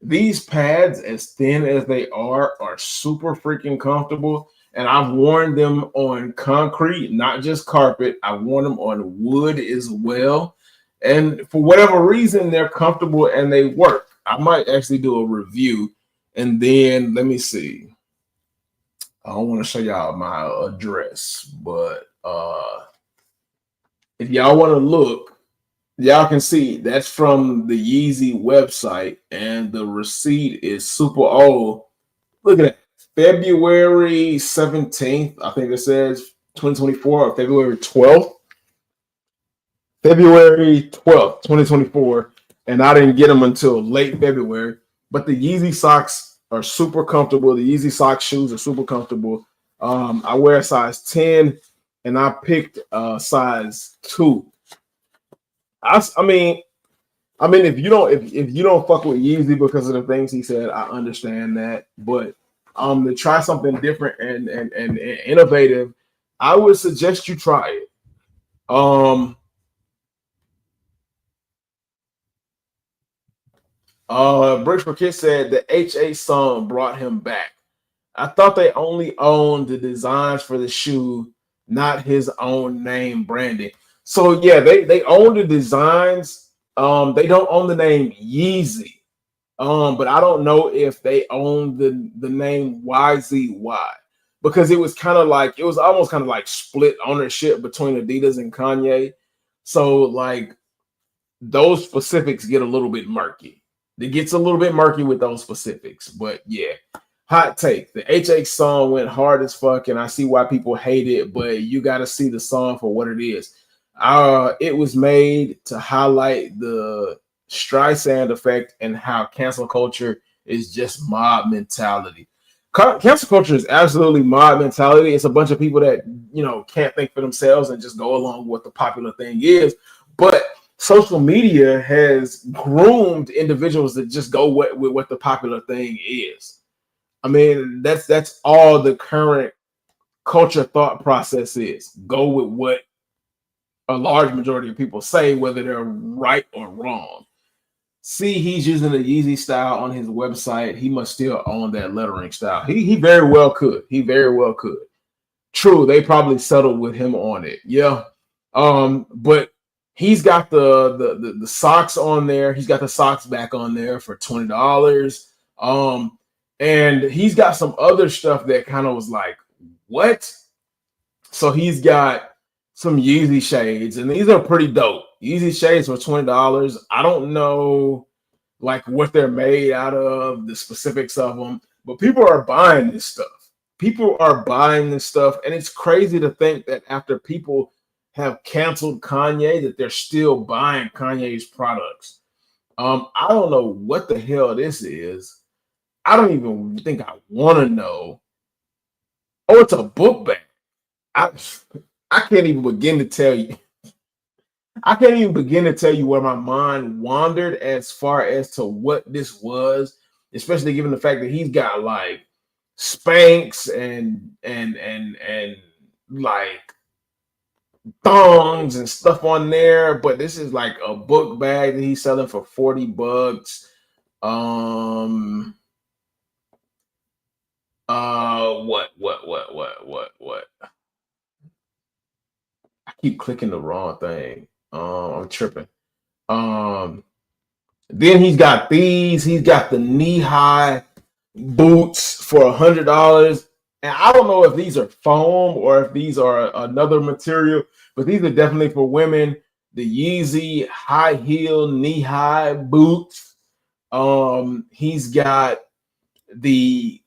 These pads, as thin as they are super freaking comfortable. And I've worn them on concrete, not just carpet. I've worn them on wood as well. And for whatever reason, they're comfortable and they work. I might actually do a review. And then let me see. I don't want to show y'all my address, but if y'all want to look, y'all can see that's from the Yeezy website, and the receipt is super old. Look at that. February 17th, I think it says 2024, or February 12th. February 12th, 2024, and I didn't get them until late February. But the Yeezy socks are super comfortable. The Yeezy sock shoes are super comfortable. I wear a size 10, and I picked size 2. I mean, if you don't fuck with Yeezy because of the things he said, I understand that. But to try something different and innovative, I would suggest you try it. Bricks for Kids said the H.A. song brought him back. I thought they only owned the designs for the shoe, not his own name branding. So yeah, they own the designs. They don't own the name Yeezy. But I don't know if they own the name YZY, because it was almost kind of like split ownership between Adidas and Kanye. So like those specifics get a little bit murky. It gets a little bit murky with those specifics, but yeah. Hot take. The HH song went hard as fuck, and I see why people hate it, but you got to see the song for what it is. It was made to highlight the Streisand effect and how cancel culture is just mob mentality. Cancel culture is absolutely mob mentality. It's a bunch of people that, can't think for themselves and just go along with what the popular thing is. But social media has groomed individuals that just go with what the popular thing is. I mean, that's all the current culture thought process is. Go with what a large majority of people say, whether they're right or wrong. See, he's using the Yeezy style on his website. He must still own that lettering style. He very well could. He very well could. True, they probably settled with him on it. Yeah. But he's got the socks on there. He's got the socks back on there for $20. And he's got some other stuff that kind of was like, what? So he's got some Yeezy shades, and these are pretty dope. Yeezy shades for $20. I don't know like what they're made out of, the specifics of them, but people are buying this stuff. People are buying this stuff, and it's crazy to think that after people have canceled Kanye, that they're still buying Kanye's products. I don't know what the hell this is. I don't even think I want to know. Oh, it's a book bag. I can't even begin to tell you. I can't even begin to tell you where my mind wandered as far as to what this was, especially given the fact that he's got like Spanx and like thongs and stuff on there, but this is like a book bag that he's selling for $40. What? I keep clicking the wrong thing. I'm tripping. Then he's got these. He's got the knee-high boots for $100. And I don't know if these are foam or if these are another material, but these are definitely for women. The Yeezy high heel knee-high boots. He's got the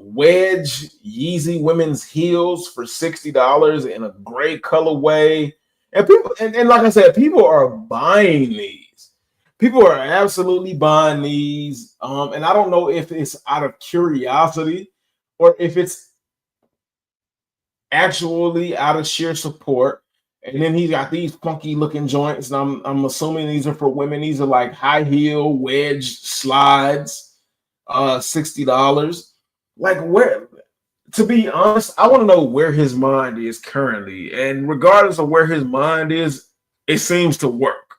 wedge Yeezy women's heels for $60 in a gray colorway. And people, and like I said, people are buying these. People are absolutely buying these. And I don't know if it's out of curiosity or if it's actually out of sheer support. And then he's got these funky looking joints, and I'm assuming these are for women. These are like high heel wedge slides. $60. Like, where, to be honest, I want to know where his mind is currently. And regardless of where his mind is, it seems to work.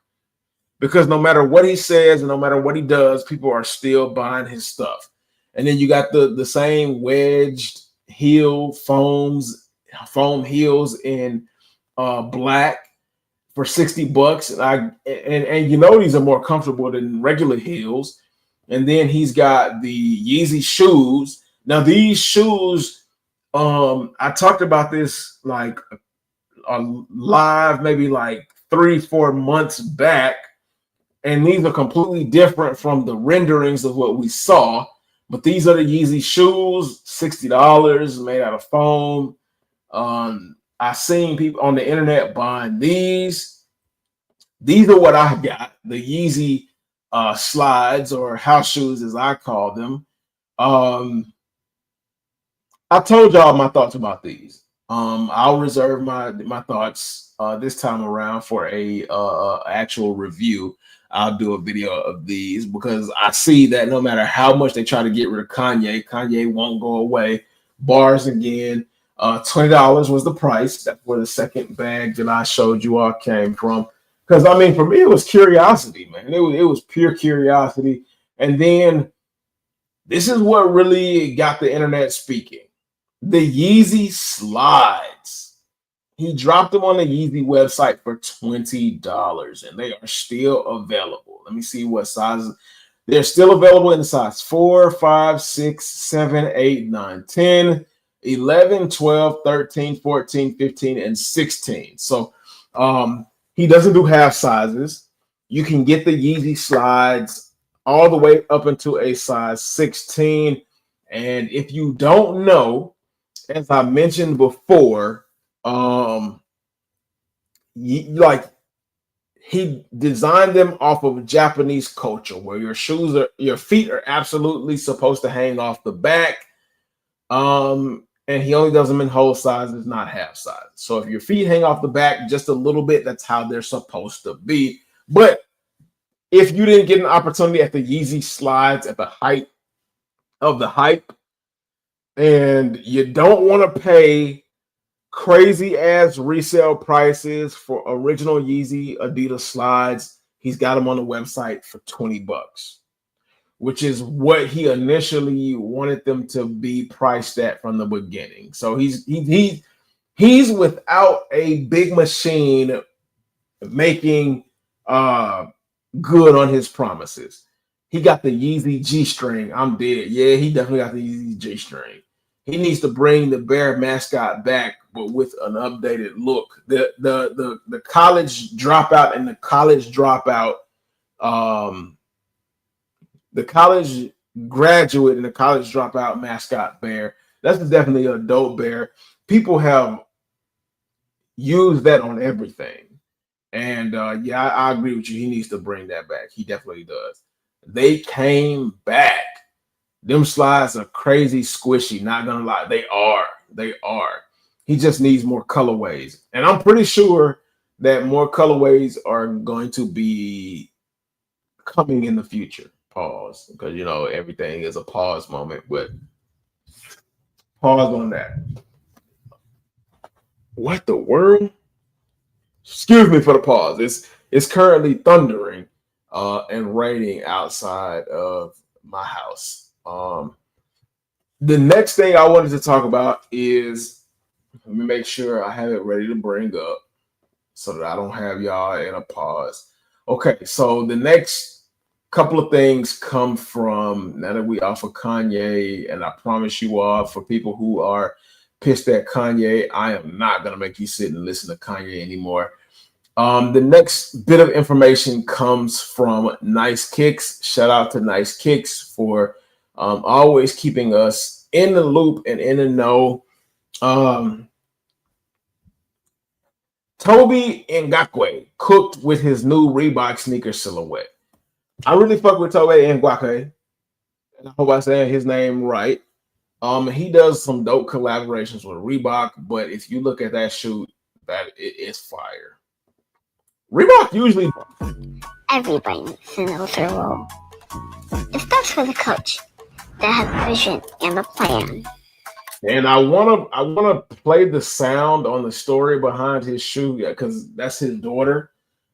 Because no matter what he says and no matter what he does, people are still buying his stuff. And then you got the same wedged heel foam heels in black for $60. And you know these are more comfortable than regular heels. And then he's got the Yeezy shoes. Now these shoes, I talked about this like live maybe like 3-4 months back, and these are completely different from the renderings of what we saw. But these are the Yeezy shoes, $60, made out of foam. I've seen people on the internet buying these. These are what I got, the Yeezy slides or house shoes as I call them. I told y'all my thoughts about these. I'll reserve my thoughts this time around for a actual review. I'll do a video of these because I see that no matter how much they try to get rid of Kanye, Kanye won't go away. Bars again. $20 was the price. That's where the second bag that I showed you all came from. Because I mean, for me, it was curiosity, man. It was pure curiosity. And then this is what really got the internet speaking. The Yeezy slides. He dropped them on the Yeezy website for $20, and they are still available. Let me see what sizes. They're still available in the size 4, 5, 6, 7, 8, 9, 10, 11, 12, 13, 14, 15, and 16. So he doesn't do half sizes. You can get the Yeezy slides all the way up into a size 16. And if you don't know, as I mentioned before, he designed them off of Japanese culture where your feet are absolutely supposed to hang off the back. And he only does them in whole sizes, not half sizes. So if your feet hang off the back just a little bit, that's how they're supposed to be. But if you didn't get an opportunity at the Yeezy slides at the height of the hype, and you don't want to pay Crazy ass resale prices for original Yeezy Adidas slides. He's got them on the website for $20, which is what he initially wanted them to be priced at from the beginning. So he's without a big machine making good on his promises. He got the Yeezy G string. I'm dead. Yeah, he definitely got the Yeezy G string. He needs to bring the Bear mascot back, but with an updated look. The college dropout and the college dropout, the college graduate and the college dropout mascot bear. That's definitely a dope bear. People have used that on everything. And yeah, I agree with you. He needs to bring that back. He definitely does. They came back. Them slides are crazy squishy. Not gonna lie, they are. They are. He just needs more colorways, and I'm pretty sure that more colorways are going to be coming in the future. Pause, because you know everything is a pause moment, but pause on that. What the world? Excuse me for the pause. It's currently thundering and raining outside of my house. The next thing I wanted to talk about is, let me make sure I have it ready to bring up so that I don't have y'all in a pause. Okay, so the next couple of things come from, now that we off of Kanye, and I promise you all, for people who are pissed at Kanye, I am not gonna make you sit and listen to Kanye anymore. The next bit of information comes from Nice Kicks. Shout out to Nice Kicks for always keeping us in the loop and in the know. Toby Ngakwe cooked with his new Reebok sneaker silhouette. I really fuck with Toby Ngakwe, and I hope I said his name right. He does some dope collaborations with Reebok, but if you look at that shoot, that it is fire. Reebok usually Everybody needs to know their role. It starts with a coach that has a vision and a plan. And I wanna play the sound on the story behind his shoe because that's his daughter.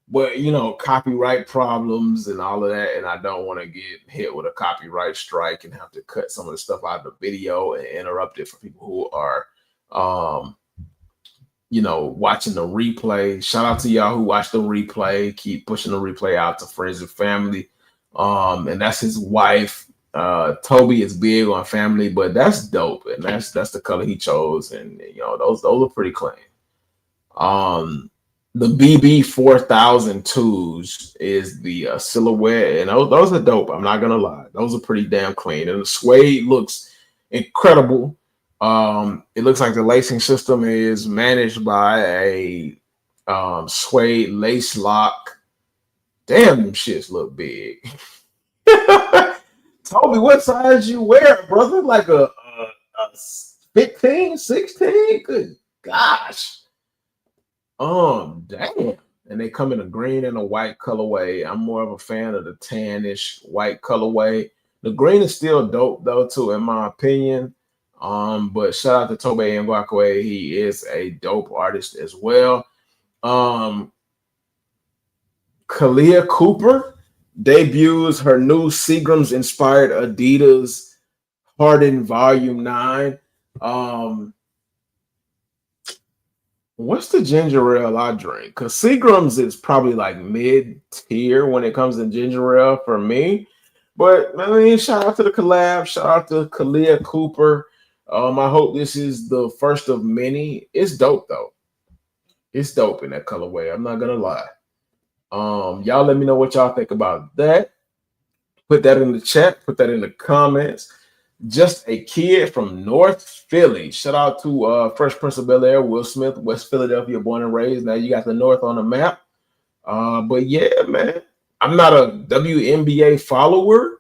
But you know, copyright problems and all of that, and I don't want to get hit with a copyright strike and have to cut some of the stuff out of the video and interrupt it for people who are watching the replay. Shout out to y'all who watch the replay. Keep pushing the replay out to friends and family. And that's his wife. Toby is big on family, but that's dope, and that's the color he chose, and you know those are pretty clean. The BB 4002s is the silhouette, and those are dope. I'm not gonna lie, those are pretty damn clean, and the suede looks incredible. It looks like the lacing system is managed by a suede lace lock. Damn, them shits look big. Toby, what size you wear, brother? Like a 15, 16? Good gosh. Damn. And they come in a green and a white colorway. I'm more of a fan of the tannish white colorway. The green is still dope though, too, in my opinion. But shout out to Tobe Ngakwe. He is a dope artist as well. Kalia Cooper debuts her new Seagrams inspired Adidas Harden Volume 9. What's the ginger ale I drink? Because Seagrams is probably like mid-tier when it comes to ginger ale for me. But I mean, shout out to the collab. Shout out to Kalia Cooper. I hope this is the first of many. It's dope though. It's dope in that colorway. I'm not gonna lie. Y'all let me know what y'all think about that. Put that in the chat. Put that in the comments. Just a kid from North Philly. Shout out to Fresh Prince of Bel-Air, Will Smith, West Philadelphia, born and raised. Now you got the North on the map. But yeah, man, I'm not a WNBA follower.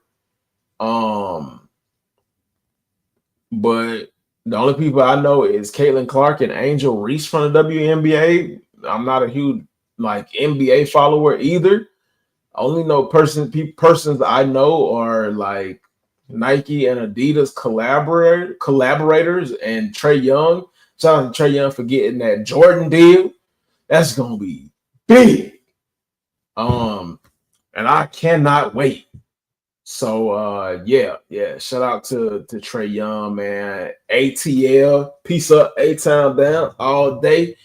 But the only people I know is Caitlin Clark and Angel Reese from the WNBA. I'm not a huge like NBA follower either. I only know persons I know are like Nike and Adidas collaborators and Trae Young. Shout out to Trae Young for getting that Jordan deal. That's gonna be big. And I cannot wait. So yeah. Shout out to Trae Young, man. ATL, peace up, A-Town down all day.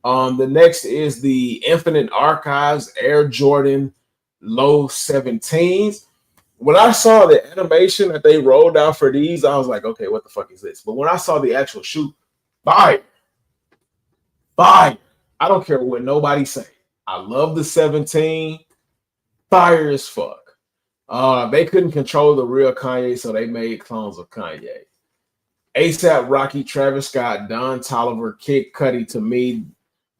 The next is the Infinite Archives Air Jordan Low 17s. When I saw the animation that they rolled out for these, I was like, okay, what the fuck is this? But when I saw the actual shoe, fire. I don't care what nobody say. I love the 17. Fire as fuck. They couldn't control the real Kanye, so they made clones of Kanye. ASAP Rocky, Travis Scott, Don Toliver, Kid Cudi, to me,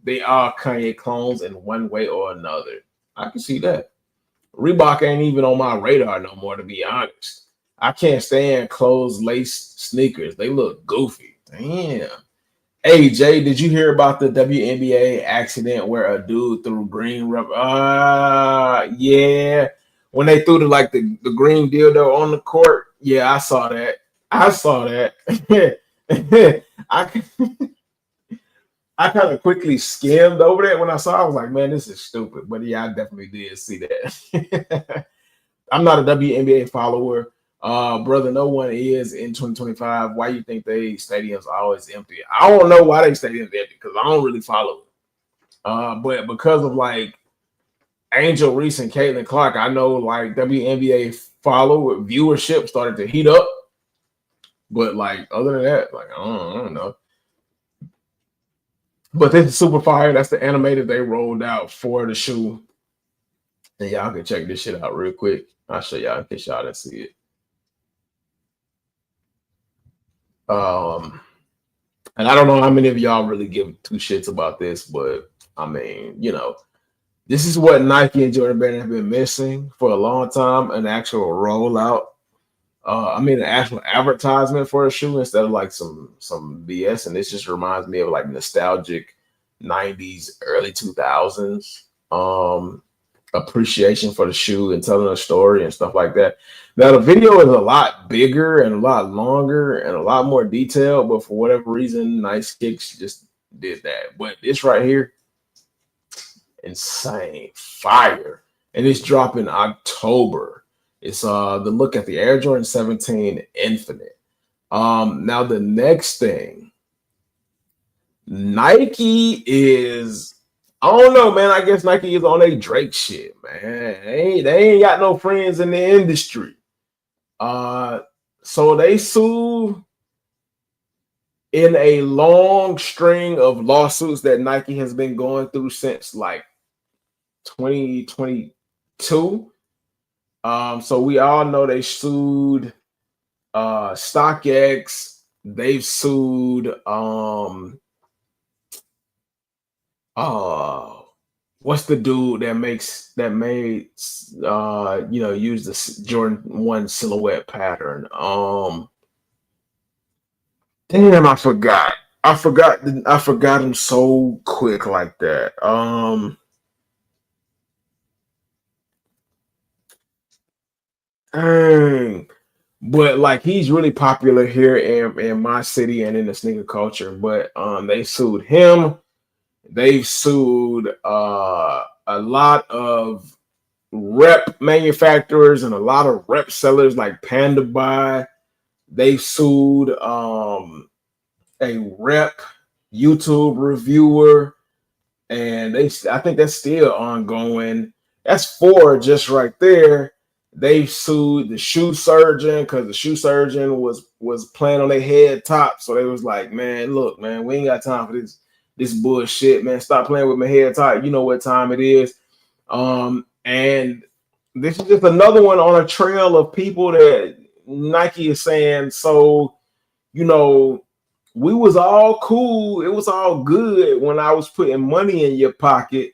they are Kanye clones in one way or another. I can see that. Reebok ain't even on my radar no more, to be honest. I can't stand closed lace sneakers. They look goofy. Damn. Hey, Jay, did you hear about the WNBA accident where a dude threw green rubber? Yeah. When they threw the green dildo on the court. Yeah, I saw that. I kind of quickly skimmed over that when I saw it. I was like, man, this is stupid. But yeah, I definitely did see that. I'm not a WNBA follower. Brother, no one is in 2025. Why you think they stadiums are always empty? I don't know why they stadiums empty because I don't really follow it. But because of like Angel Reese and Caitlin Clark, I know like WNBA viewership started to heat up. But like other than that, like I don't know. But this is super fire. That's the animated they rolled out for the shoe. And y'all can check this shit out real quick. I'll show y'all in case y'all didn't see it. And I don't know how many of y'all really give two shits about this, but I mean, you know, this is what Nike and Jordan Brand have been missing for a long time, an actual rollout. An actual advertisement for a shoe instead of like some BS. And this just reminds me of like nostalgic 90s, early 2000s appreciation for the shoe and telling a story and stuff like that. Now the video is a lot bigger and a lot longer and a lot more detailed, but for whatever reason, Nice Kicks just did that. But this right here, insane, fire, and it's dropping October. It's the look at the Air Jordan 17 Infinite. Now the next thing, Nike is, I don't know, man. I guess Nike is on a Drake shit, man. They ain't got no friends in the industry. So they sued in a long string of lawsuits that Nike has been going through since like 2022. So we all know they sued StockX. They've sued what's the dude that made use the Jordan 1 silhouette pattern? Damn, I forgot him so quick like that. Dang. But like he's really popular here in my city and in the sneaker culture. But they sued him. They've sued a lot of rep manufacturers and a lot of rep sellers like Panda Buy. They sued a rep YouTube reviewer, and I think that's still ongoing. That's 4 just right there. They sued the shoe surgeon because the shoe surgeon was playing on their head top. So they was like, man, look, man, we ain't got time for this bullshit, man. Stop playing with my head top. You know what time it is. And this is just another one on a trail of people that Nike is saying, so, you know, we was all cool. It was all good when I was putting money in your pocket.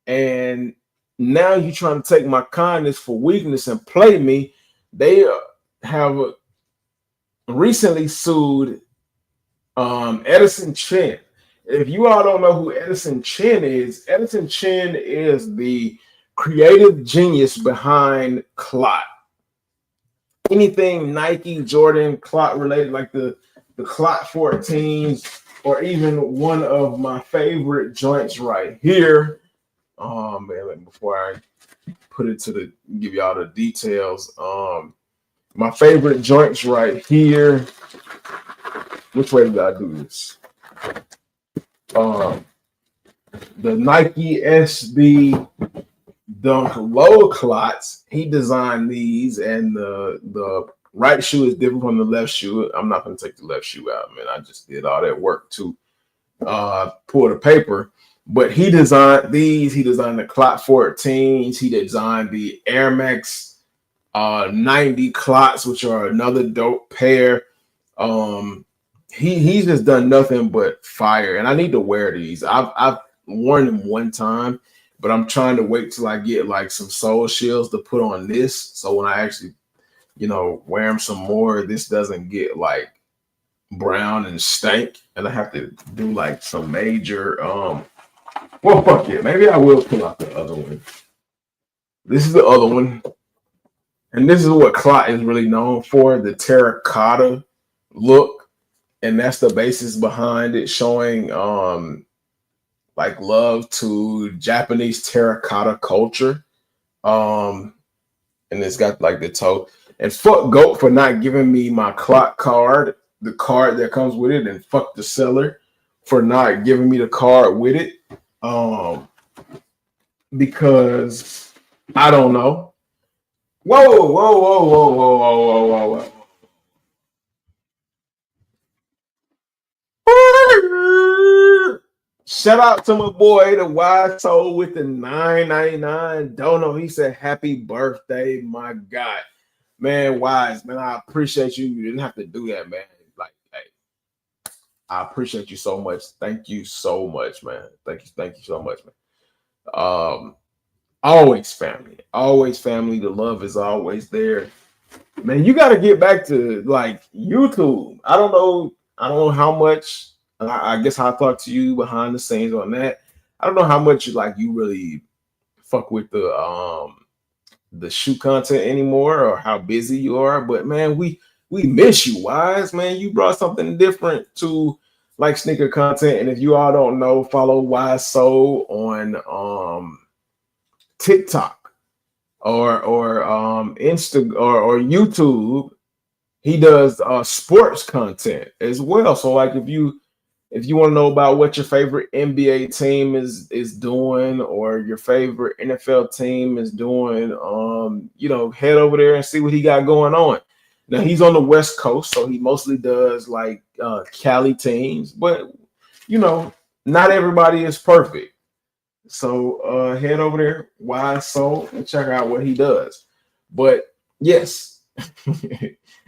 And now you're trying to take my kindness for weakness and play me. They have recently sued Edison Chen. If you all don't know who Edison Chen is the creative genius behind Clot. Anything Nike, Jordan, Clot related, like the Clot 14s, or even one of my favorite joints right here. Man, before I put it to the give y'all the details, my favorite joints right here. Which way did I do this? Um, the Nike SB Dunk Low Clots. He designed these, and the right shoe is different from the left shoe. I'm not gonna take the left shoe out, man. I just did all that work to pull the paper. But he designed these. He designed the Clot 14s. He designed the Air Max 90 Clots, which are another dope pair. He's just done nothing but fire, and I need to wear these. I've worn them one time, but I'm trying to wait till I get like some sole shields to put on this, so when I actually, wear them some more, this doesn't get like brown and stank, and I have to do like some major. Well, fuck it. Maybe I will pull out the other one. This is the other one, and this is what Clot is really known for: the terracotta look, and that's the basis behind it, showing like love to Japanese terracotta culture. And it's got like the toe. And fuck Goat for not giving me my Clot card, the card that comes with it, and fuck the seller for not giving me the card with it. Because I don't know. Whoa, whoa, whoa, whoa, whoa, whoa, whoa, whoa, whoa. Shout out to my boy, the Wise Soul with the $9.99 dono. He said, "Happy birthday, my God." Man, Wise, man, I appreciate you. You didn't have to do that, man. Like, hey, I appreciate you so much. Thank you so much, man. Thank you so much, man. Always family. Always family. The love is always there. Man, you gotta get back to like YouTube. I don't know how much. I guess I'll talk to you behind the scenes on that. I don't know how much like you really fuck with the shoe content anymore, or how busy you are. But man, we miss you, Wise, man. You brought something different to like sneaker content. And if you all don't know, follow Wise Soul on TikTok or Insta or YouTube. He does sports content as well. So like if you want to know about what your favorite NBA team is doing, or your favorite NFL team is doing, head over there and see what he got going on. Now he's on the West Coast, so he mostly does like Cali teams, but not everybody is perfect. So head over there, Wise Soul, and check out what he does. But yes.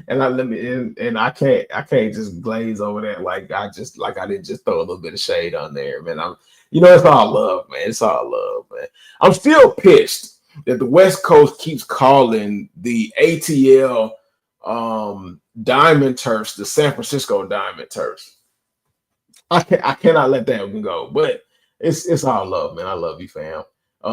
And I can't just glaze over that like I didn't just throw a little bit of shade on there, man. It's all love, man. It's all love, man. I'm still pissed that the West Coast keeps calling the ATL Diamond Turfs the San Francisco Diamond Turfs. I cannot let that one go, but it's all love, man. I love you, fam.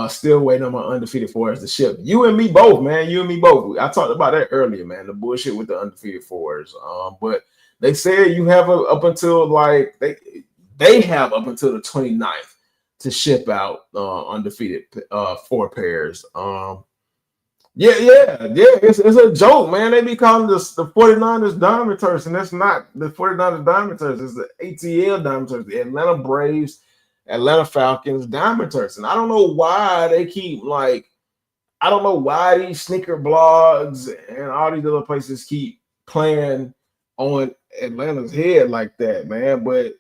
Still waiting on my undefeated fours to ship. You and me both, man. You and me both. I talked about that earlier, man. The bullshit with the undefeated fours. But they said you have up until like they have up until the 29th to ship out undefeated 4 pairs. It's a joke, man. They be calling this the 49ers Diamond Turfs, and that's not the 49ers Diamond Turfs. It's the ATL Diamond Turfs, the Atlanta Braves, Atlanta Falcons Diamond Turfs. And I don't know why they keep I don't know why these sneaker blogs and all these other places keep playing on Atlanta's head like that, man. But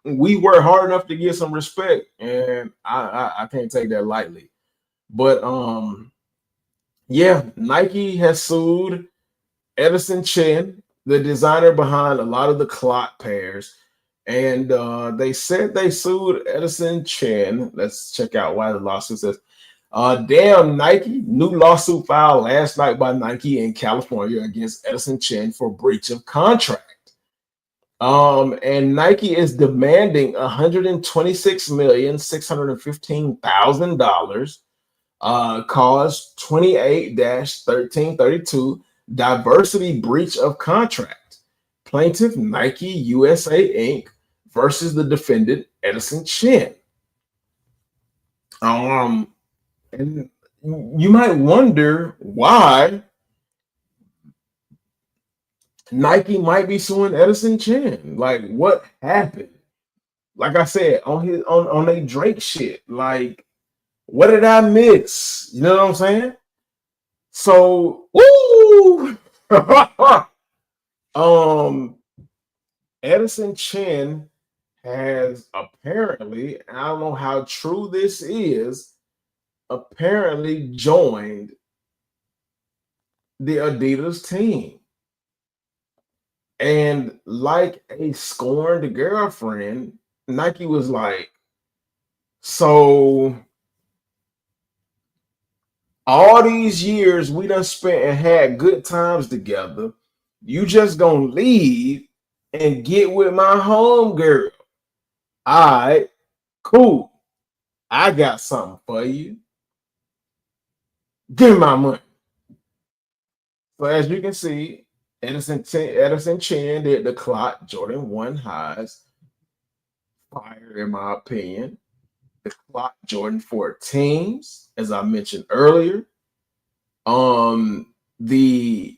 we work hard enough to get some respect, and I can't take that lightly. But Nike has sued Edison Chen, the designer behind a lot of the Clot pairs. And they said they sued Edison Chen. Let's check out why the lawsuit says. Damn Nike, new lawsuit filed last night by Nike in California against Edison Chen for breach of contract. And Nike is demanding $126,615,000, cause 28-1332 diversity breach of contract. Plaintiff Nike USA Inc., versus the defendant, Edison Chen. And you might wonder why Nike might be suing Edison Chen. Like, what happened? Like I said, on a Drake shit. Like, what did I miss? You know what I'm saying? So, woo! Edison Chen has apparently, I don't know how true this is, apparently joined the Adidas team. And like a scorned girlfriend, Nike was like, so all these years we done spent and had good times together, you just gonna leave and get with my home girl. All right, cool. I got something for you. Give me my money. So as you can see, Edison Chen did the clock Jordan 1 highs. Fire, in my opinion. The clock Jordan 4 teams, as I mentioned earlier. The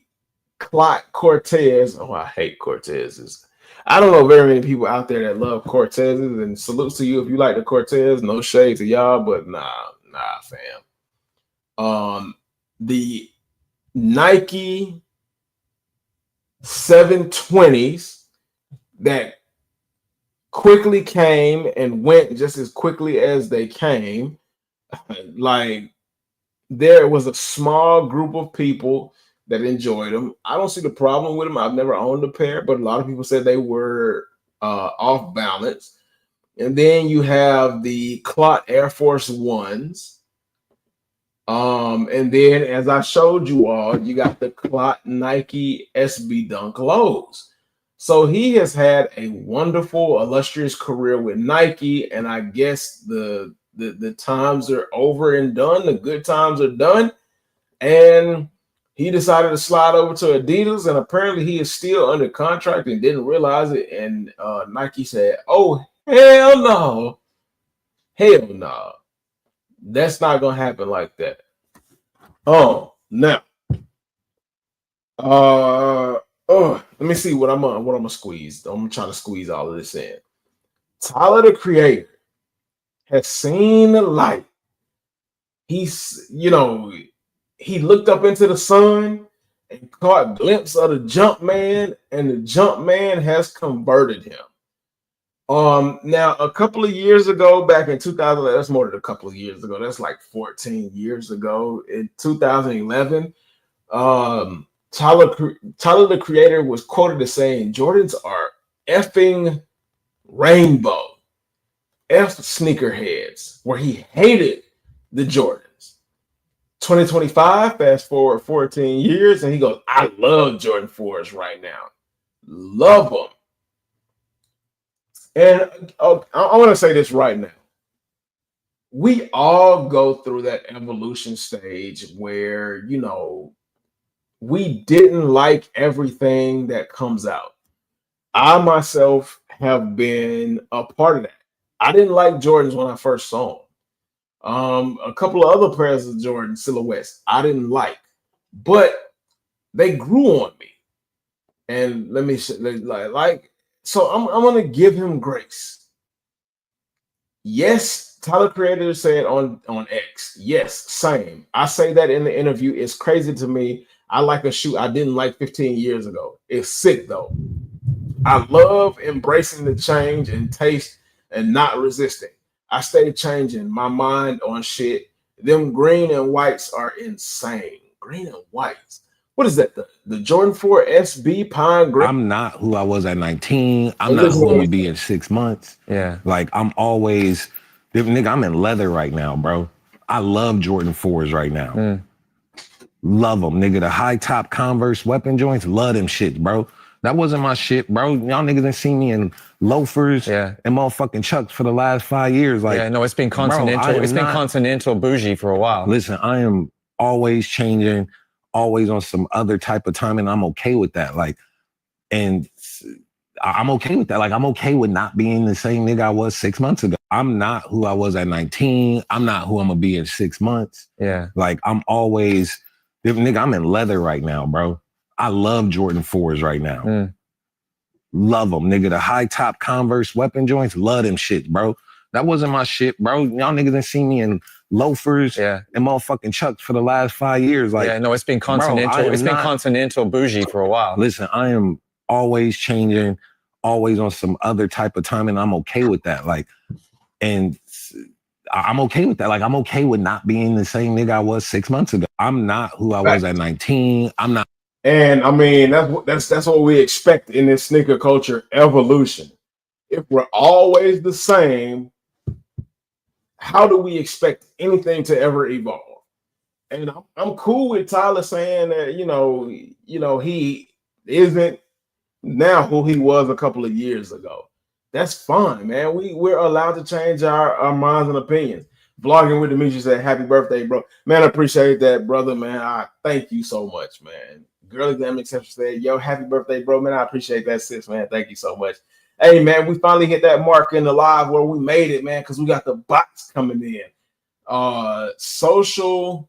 clock Cortez. Oh, I hate Cortezes. I don't know very many people out there that love Cortezes, and salutes to you if you like the Cortez. No shade to y'all, but nah, fam. The Nike 720s that quickly came and went just as quickly as they came. Like, there was a small group of people that enjoyed them. I don't see the problem with them. I've never owned a pair, but a lot of people said they were off balance. And then you have the Clot Air Force Ones. And then, as I showed you all, you got the Clot Nike SB Dunk Lows. So he has had a wonderful, illustrious career with Nike, and I guess the times are over and done. The good times are done, and he decided to slide over to Adidas, and apparently he is still under contract and didn't realize it. And Nike said, "Oh, hell no, that's not gonna happen like that." Oh, now, let me see what I'm gonna squeeze. I'm gonna try to squeeze all of this in. Tyler, the Creator, has seen the light. He's, he looked up into the sun and caught a glimpse of the jump man, and the jump man has converted him. Now, a couple of years ago, back in 2000, that's more than a couple of years ago. That's like 14 years ago. In 2011, Tyler the Creator was quoted as saying, "Jordans are effing rainbow, F sneakerheads," where he hated the Jordans. 2025, fast forward 14 years, and he goes, "I love Jordan 4s right now. Love them." And I want to say this right now. We all go through that evolution stage where, we didn't like everything that comes out. I myself have been a part of that. I didn't like Jordans when I first saw them. A couple of other pairs of Jordan silhouettes I didn't like, but they grew on me. And let me so I'm gonna give him grace. Yes, Tyler Creator said on X. Yes, same. I say that in the interview. It's crazy to me. I like a shoe I didn't like 15 years ago. It's sick though. I love embracing the change and taste and not resisting. I stay changing my mind on shit. Them green and whites are insane. Green and whites. What is that? The Jordan 4 SB Pine Green? I'm not who I was at 19. I'm not who I'm gonna be in 6 months. Yeah. Like, I'm always, nigga, I'm in leather right now, bro. I love Jordan 4s right now. Love them, nigga. The high top Converse weapon joints, love them shits, bro. That wasn't my shit, bro. Y'all niggas didn't see me in loafers and motherfucking Chucks for the last 5 years. Like, no, it's been continental. Bro, it's been continental bougie for a while. Listen, I am always changing, always on some other type of time, and I'm okay with that. Like, and I'm okay with that. Like, I'm okay with not being the same nigga I was 6 months ago. I'm not who I was at 19. I'm not who I'm gonna be in 6 months. Yeah. Like, I'm always, nigga, I'm in leather right now, bro. I love Jordan 4s right now. Love them, nigga. The high top Converse weapon joints, love them shit, bro. That wasn't my shit, bro. Y'all niggas didn't see me in loafers and motherfucking Chucks for the last 5 years. Like, yeah, no, it's been continental. Bro, it's been continental bougie for a while. Listen, I am always changing, always on some other type of time, and I'm okay with that. Like, and I'm okay with that. Like, I'm okay with not being the same nigga I was 6 months ago. I'm not who I was at 19. I'm not. And I mean, that's what we expect in this sneaker culture evolution. If we're always the same, how do we expect anything to ever evolve? And I'm cool with Tyler saying that, you know, he isn't now who he was a couple of years ago. That's fine, man. We're allowed to change our minds and opinions. Vlogging with Demetrius said, happy birthday, bro. Man, I appreciate that, brother, man. I thank you so much, man. Girl Exam Exception said, yo, happy birthday, bro, man. I appreciate that, sis, man. Thank you so much. Hey, man, we finally hit that mark in the live where we made it, man, because we got the bots coming in. Social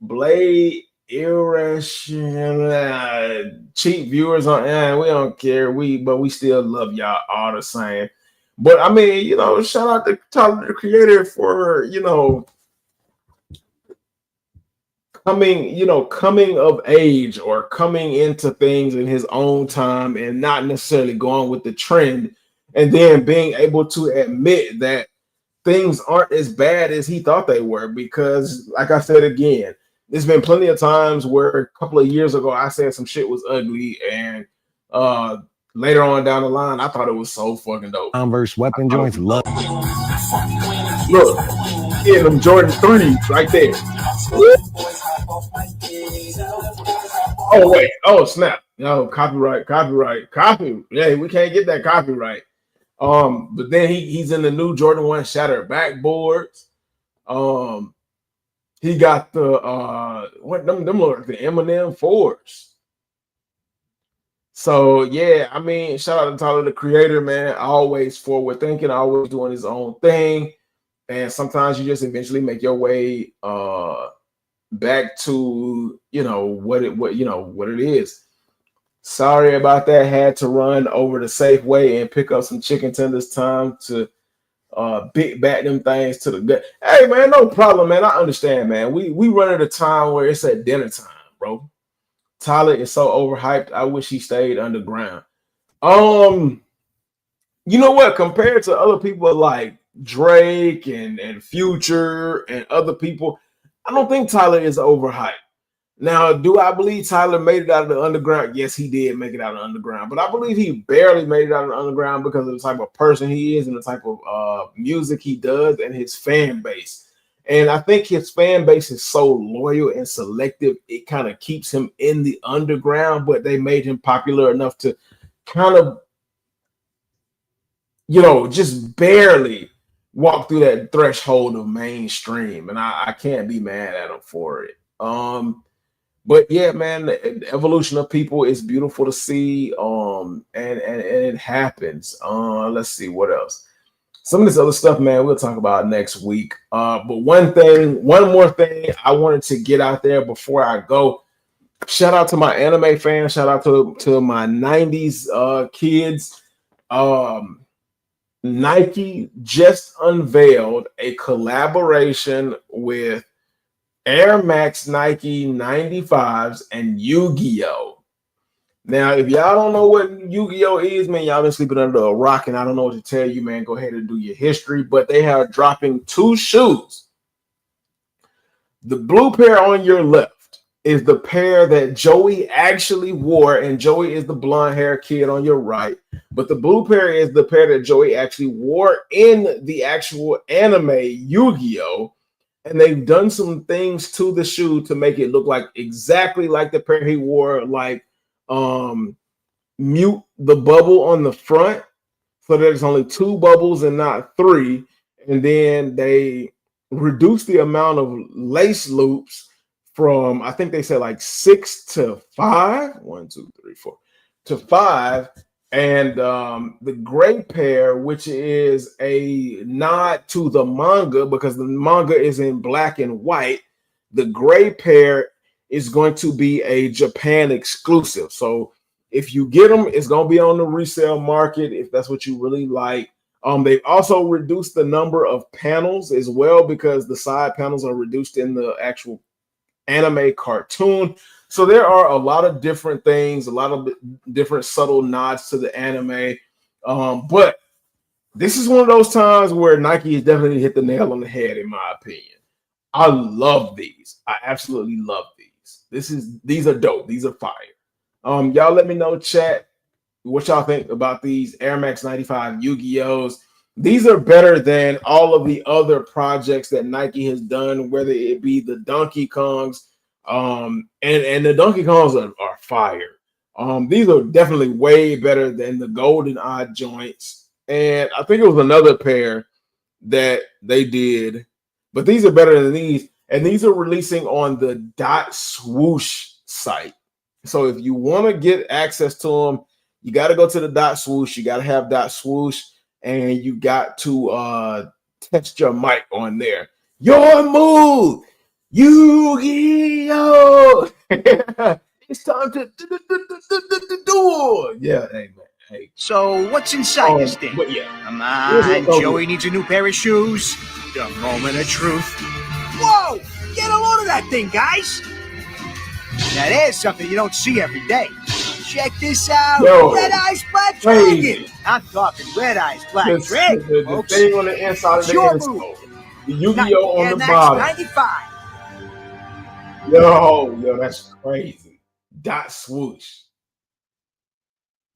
Blade irrational cheap viewers on we don't care, but we still love y'all all the same. But I mean, you know, shout out to Tyler the Creator for, you know, coming of age or coming into things in his own time and not necessarily going with the trend, and then being able to admit that things aren't as bad as he thought they were. Because like I said again, there's been plenty of times where a couple of years ago I said some shit was ugly, and later on down the line I thought it was so fucking dope. Converse weapon joints, love. Look, yeah, them Jordan 3s right there. Oh wait, oh snap. No, copy. Yeah, we can't get that copyright. But then he's in the new Jordan 1 shattered backboards. He got the them look like the Eminem 4s. So yeah, I mean, shout out to Tyler the Creator, man. Always forward thinking, always doing his own thing. And sometimes you just eventually make your way back to, you know, what it is. Sorry about that. Had to run over the Safeway and pick up some chicken tenders. Time to big back them things to the gut. Hey man, no problem, man. I understand, man. We run at a time where it's at dinner time, bro. Tyler is so overhyped. I wish he stayed underground. You know what? Compared to other people like Drake and Future and other people, I don't think Tyler is overhyped. Now, do I believe Tyler made it out of the underground? Yes, he did make it out of the underground, but I believe he barely made it out of the underground because of the type of person he is and the type of music he does and his fan base. And I think his fan base is so loyal and selective, it kind of keeps him in the underground, but they made him popular enough to kind of, you know, just barely walk through that threshold of mainstream. And I can't be mad at him for it. But yeah, man, the evolution of people is beautiful to see. And it happens. Let's see what else. Some of this other stuff, man, we'll talk about next week. But one more thing I wanted to get out there before I go. Shout out to my anime fans. Shout out to my 90s kids. Nike just unveiled a collaboration with Air Max Nike 95s and Yu-Gi-Oh! Now, if y'all don't know what Yu-Gi-Oh! Is, man, y'all been sleeping under a rock, and I don't know what to tell you, man. Go ahead and do your history. But they are dropping 2 shoes. The blue pair on your left is the pair that Joey actually wore, and Joey is the blonde hair kid on your right. But the blue pair is the pair that Joey actually wore in the actual anime Yu-Gi-Oh! And they've done some things to the shoe to make it look like exactly like the pair he wore, like mute the bubble on the front so there's only 2 bubbles and not 3. And then they reduce the amount of lace loops from, I think they said like 6 to 5, 1, 2, 3, 4 to 5. And the gray pair, which is a nod to the manga because the manga is in black and white, the gray pair is going to be a Japan exclusive. So if you get them, it's going to be on the resale market if that's what you really like. They've also reduced the number of panels as well because the side panels are reduced in the actual anime cartoon. So there are a lot of different things, a lot of different subtle nods to the anime. But this is one of those times where Nike has definitely hit the nail on the head, in my opinion. I love these. I absolutely love these. These are dope. These are fire. Y'all let me know, chat, what y'all think about these Air Max 95 Yu-Gi-Ohs. These are better than all of the other projects that Nike has done, whether it be the Donkey Kongs, and the Donkey Kongs are fire. These are definitely way better than the Golden Eye joints. And I think it was another pair that they did, but these are better than these. And these are releasing on the Dot Swoosh site. So if you want to get access to them, you got to go to the Dot Swoosh. You got to have Dot Swoosh, and you got to test your mic on there. Your move, Yu-Gi-Oh! It's time to do it. Yeah, hey man. Hey. So what's inside this thing? But yeah, come on, Joey needs a new pair of shoes. The moment of truth. Whoa! Get a load of that thing, guys. Now there's something you don't see every day. Check this out. Yo, Red Eyes Black Dragon. I'm talking Red Eyes Black Dragon, the folks. thing on the inside of the insole. The Yu-Gi-Oh on the bottom. 95. Yo, that's crazy. Dot Swoosh.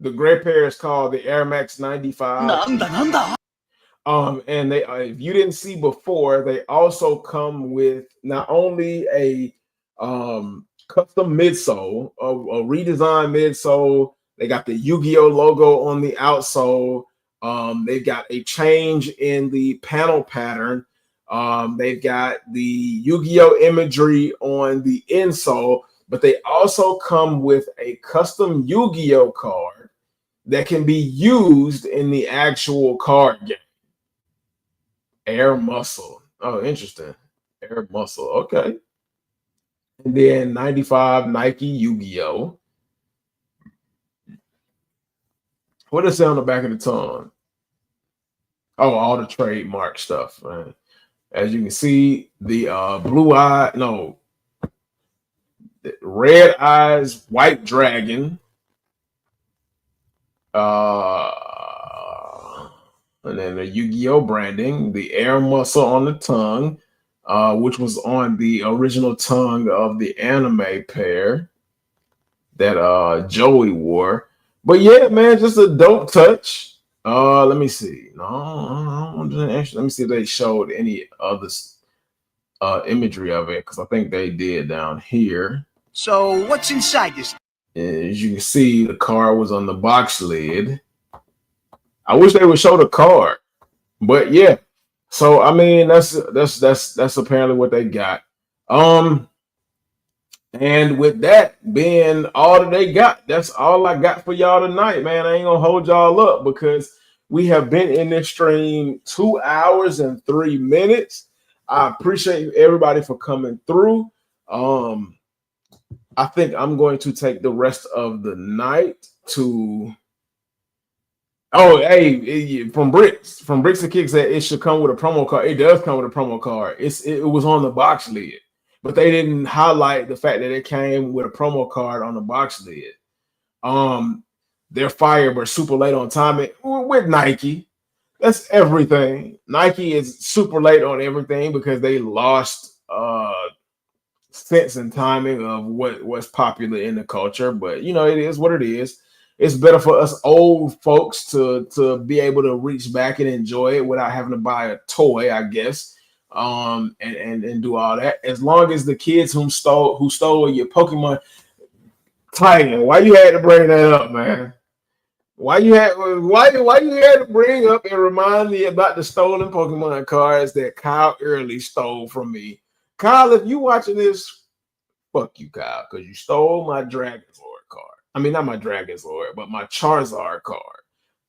The gray pair is called the Air Max 95. And they, if you didn't see before, they also come with not only a custom midsole, a redesigned midsole. They got the Yu-Gi-Oh logo on the outsole. They've got a change in the panel pattern. They've got the Yu-Gi-Oh imagery on the insole, but they also come with a custom Yu-Gi-Oh card that can be used in the actual card game. Air Muscle. Oh, interesting. Air Muscle. Okay. And then 95 Nike Yu-Gi-Oh. What does it say on the back of the tongue? Oh, all the trademark stuff, man. As you can see, the Red Eyes White Dragon. And then the Yu-Gi-Oh branding, the Air Muscle on the tongue, which was on the original tongue of the anime pair that Joey wore. But yeah, man, just a dope touch. Let me see. No, let me see if they showed any other imagery of it, because I think they did down here. So what's inside this? As you can see, the card was on the box lid. I wish they would show the card, but yeah. So I mean, that's apparently what they got. And with that being all that they got, that's all I got for y'all tonight, man. I ain't gonna hold y'all up because we have been in this stream 2 hours and 3 minutes. I appreciate everybody for coming through. I think I'm going to take the rest of the night to. Oh, hey, from Bricks and Kicks said it should come with a promo card. It does come with a promo card. It was on the box lid, but they didn't highlight the fact that it came with a promo card on the box lid. They're fire, but super late on timing with Nike. That's everything. Nike is super late on everything because they lost sense and timing of what's popular in the culture. But you know, it is what it is. It's better for us old folks to be able to reach back and enjoy it without having to buy a toy, I guess, and do all that. As long as the kids who stole your Pokemon, Titan, why you had to bring that up, man? Why you had to bring up and remind me about the stolen Pokemon cards that Kyle Early stole from me? Kyle, if you watching this, fuck you, Kyle, because you stole my Dragon Lord card. I mean, not my Dragon's Lord, but my Charizard card.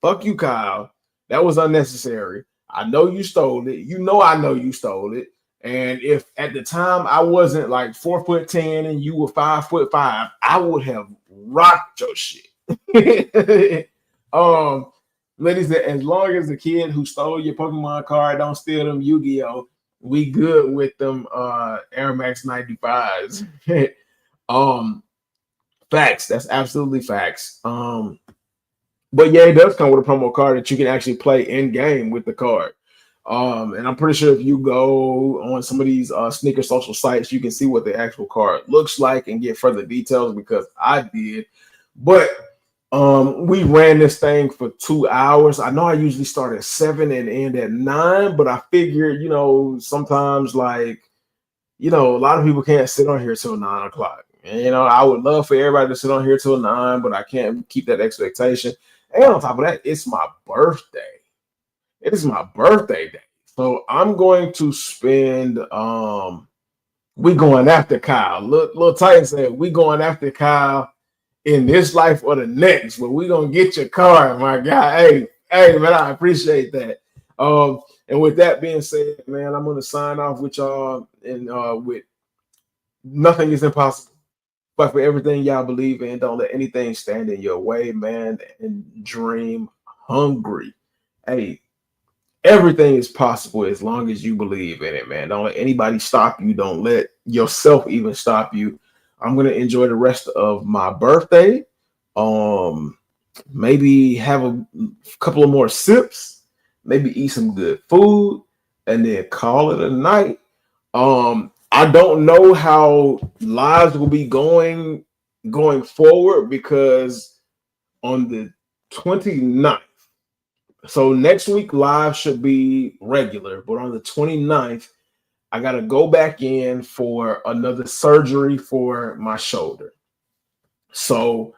Fuck you, Kyle. That was unnecessary. I know you stole it. You know I know you stole it. And if at the time I wasn't like 4'10" and you were 5'5", I would have rocked your shit. Ladies, as long as the kid who stole your Pokemon card don't steal them Yu-Gi-Oh, we good with them Air Max 95s. Facts. That's absolutely facts. But yeah, it does come with a promo card that you can actually play in game with the card. And I'm pretty sure if you go on some of these sneaker social sites, you can see what the actual card looks like and get further details because I did. But we ran this thing for 2 hours. I know I usually start at 7 and end at 9, but I figured, sometimes like, a lot of people can't sit on here till 9 o'clock. And, I would love for everybody to sit on here till 9, but I can't keep that expectation. And on top of that, it's my birthday. It is my birthday day. So I'm going to spend we going after Kyle. Little Titan said we going after Kyle in this life or the next, but we gonna get your car, my guy. Hey, man, I appreciate that. And with that being said, man, I'm gonna sign off with y'all and with nothing is impossible. But for everything y'all believe in, don't let anything stand in your way, man. And dream hungry. Hey, everything is possible as long as you believe in it, man. Don't let anybody stop you. Don't let yourself even stop you. I'm gonna enjoy the rest of my birthday. Maybe have a couple of more sips, maybe eat some good food, and then call it a night. I don't know how lives will be going forward because on the 29th, so next week live should be regular, but on the 29th, I got to go back in for another surgery for my shoulder. So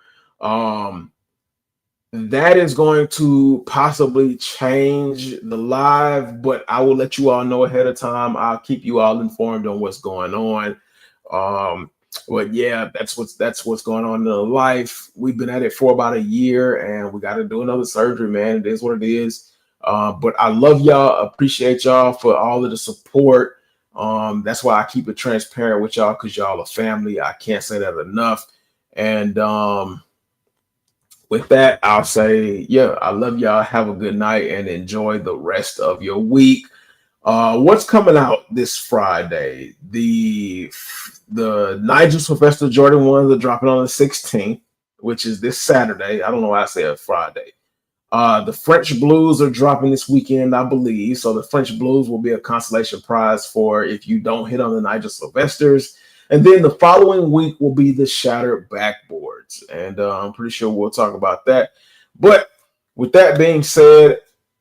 that is going to possibly change the live, but I will let you all know ahead of time. I'll keep you all informed on what's going on. But yeah, that's what's going on in the life. We've been at it for about a year, and we got to do another surgery, man. It is what it is. But I love y'all. Appreciate y'all for all of the support. That's why I keep it transparent with y'all, because y'all are family. I can't say that enough. And with that, I'll say, yeah, I love y'all. Have a good night and enjoy the rest of your week. What's coming out this Friday? The Nigel Sylvester Jordan 1s are dropping on the 16th, which is this Saturday. I don't know why I said Friday. The French Blues are dropping this weekend, I believe. So the French Blues will be a consolation prize for if you don't hit on the Nigel Sylvesters. And then the following week will be the Shattered Backboards. And I'm pretty sure we'll talk about that. But with that being said,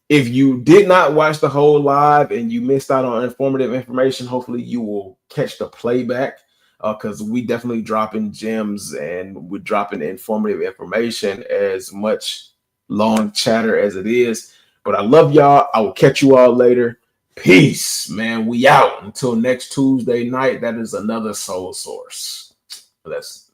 if you did not watch the whole live and you missed out on informative information, hopefully you will catch the playback because we definitely dropping gems and we're dropping informative information as much long chatter as it is. But I love y'all. I will catch you all later. Peace, man. We out until next Tuesday night. That is another Soul Source. Bless.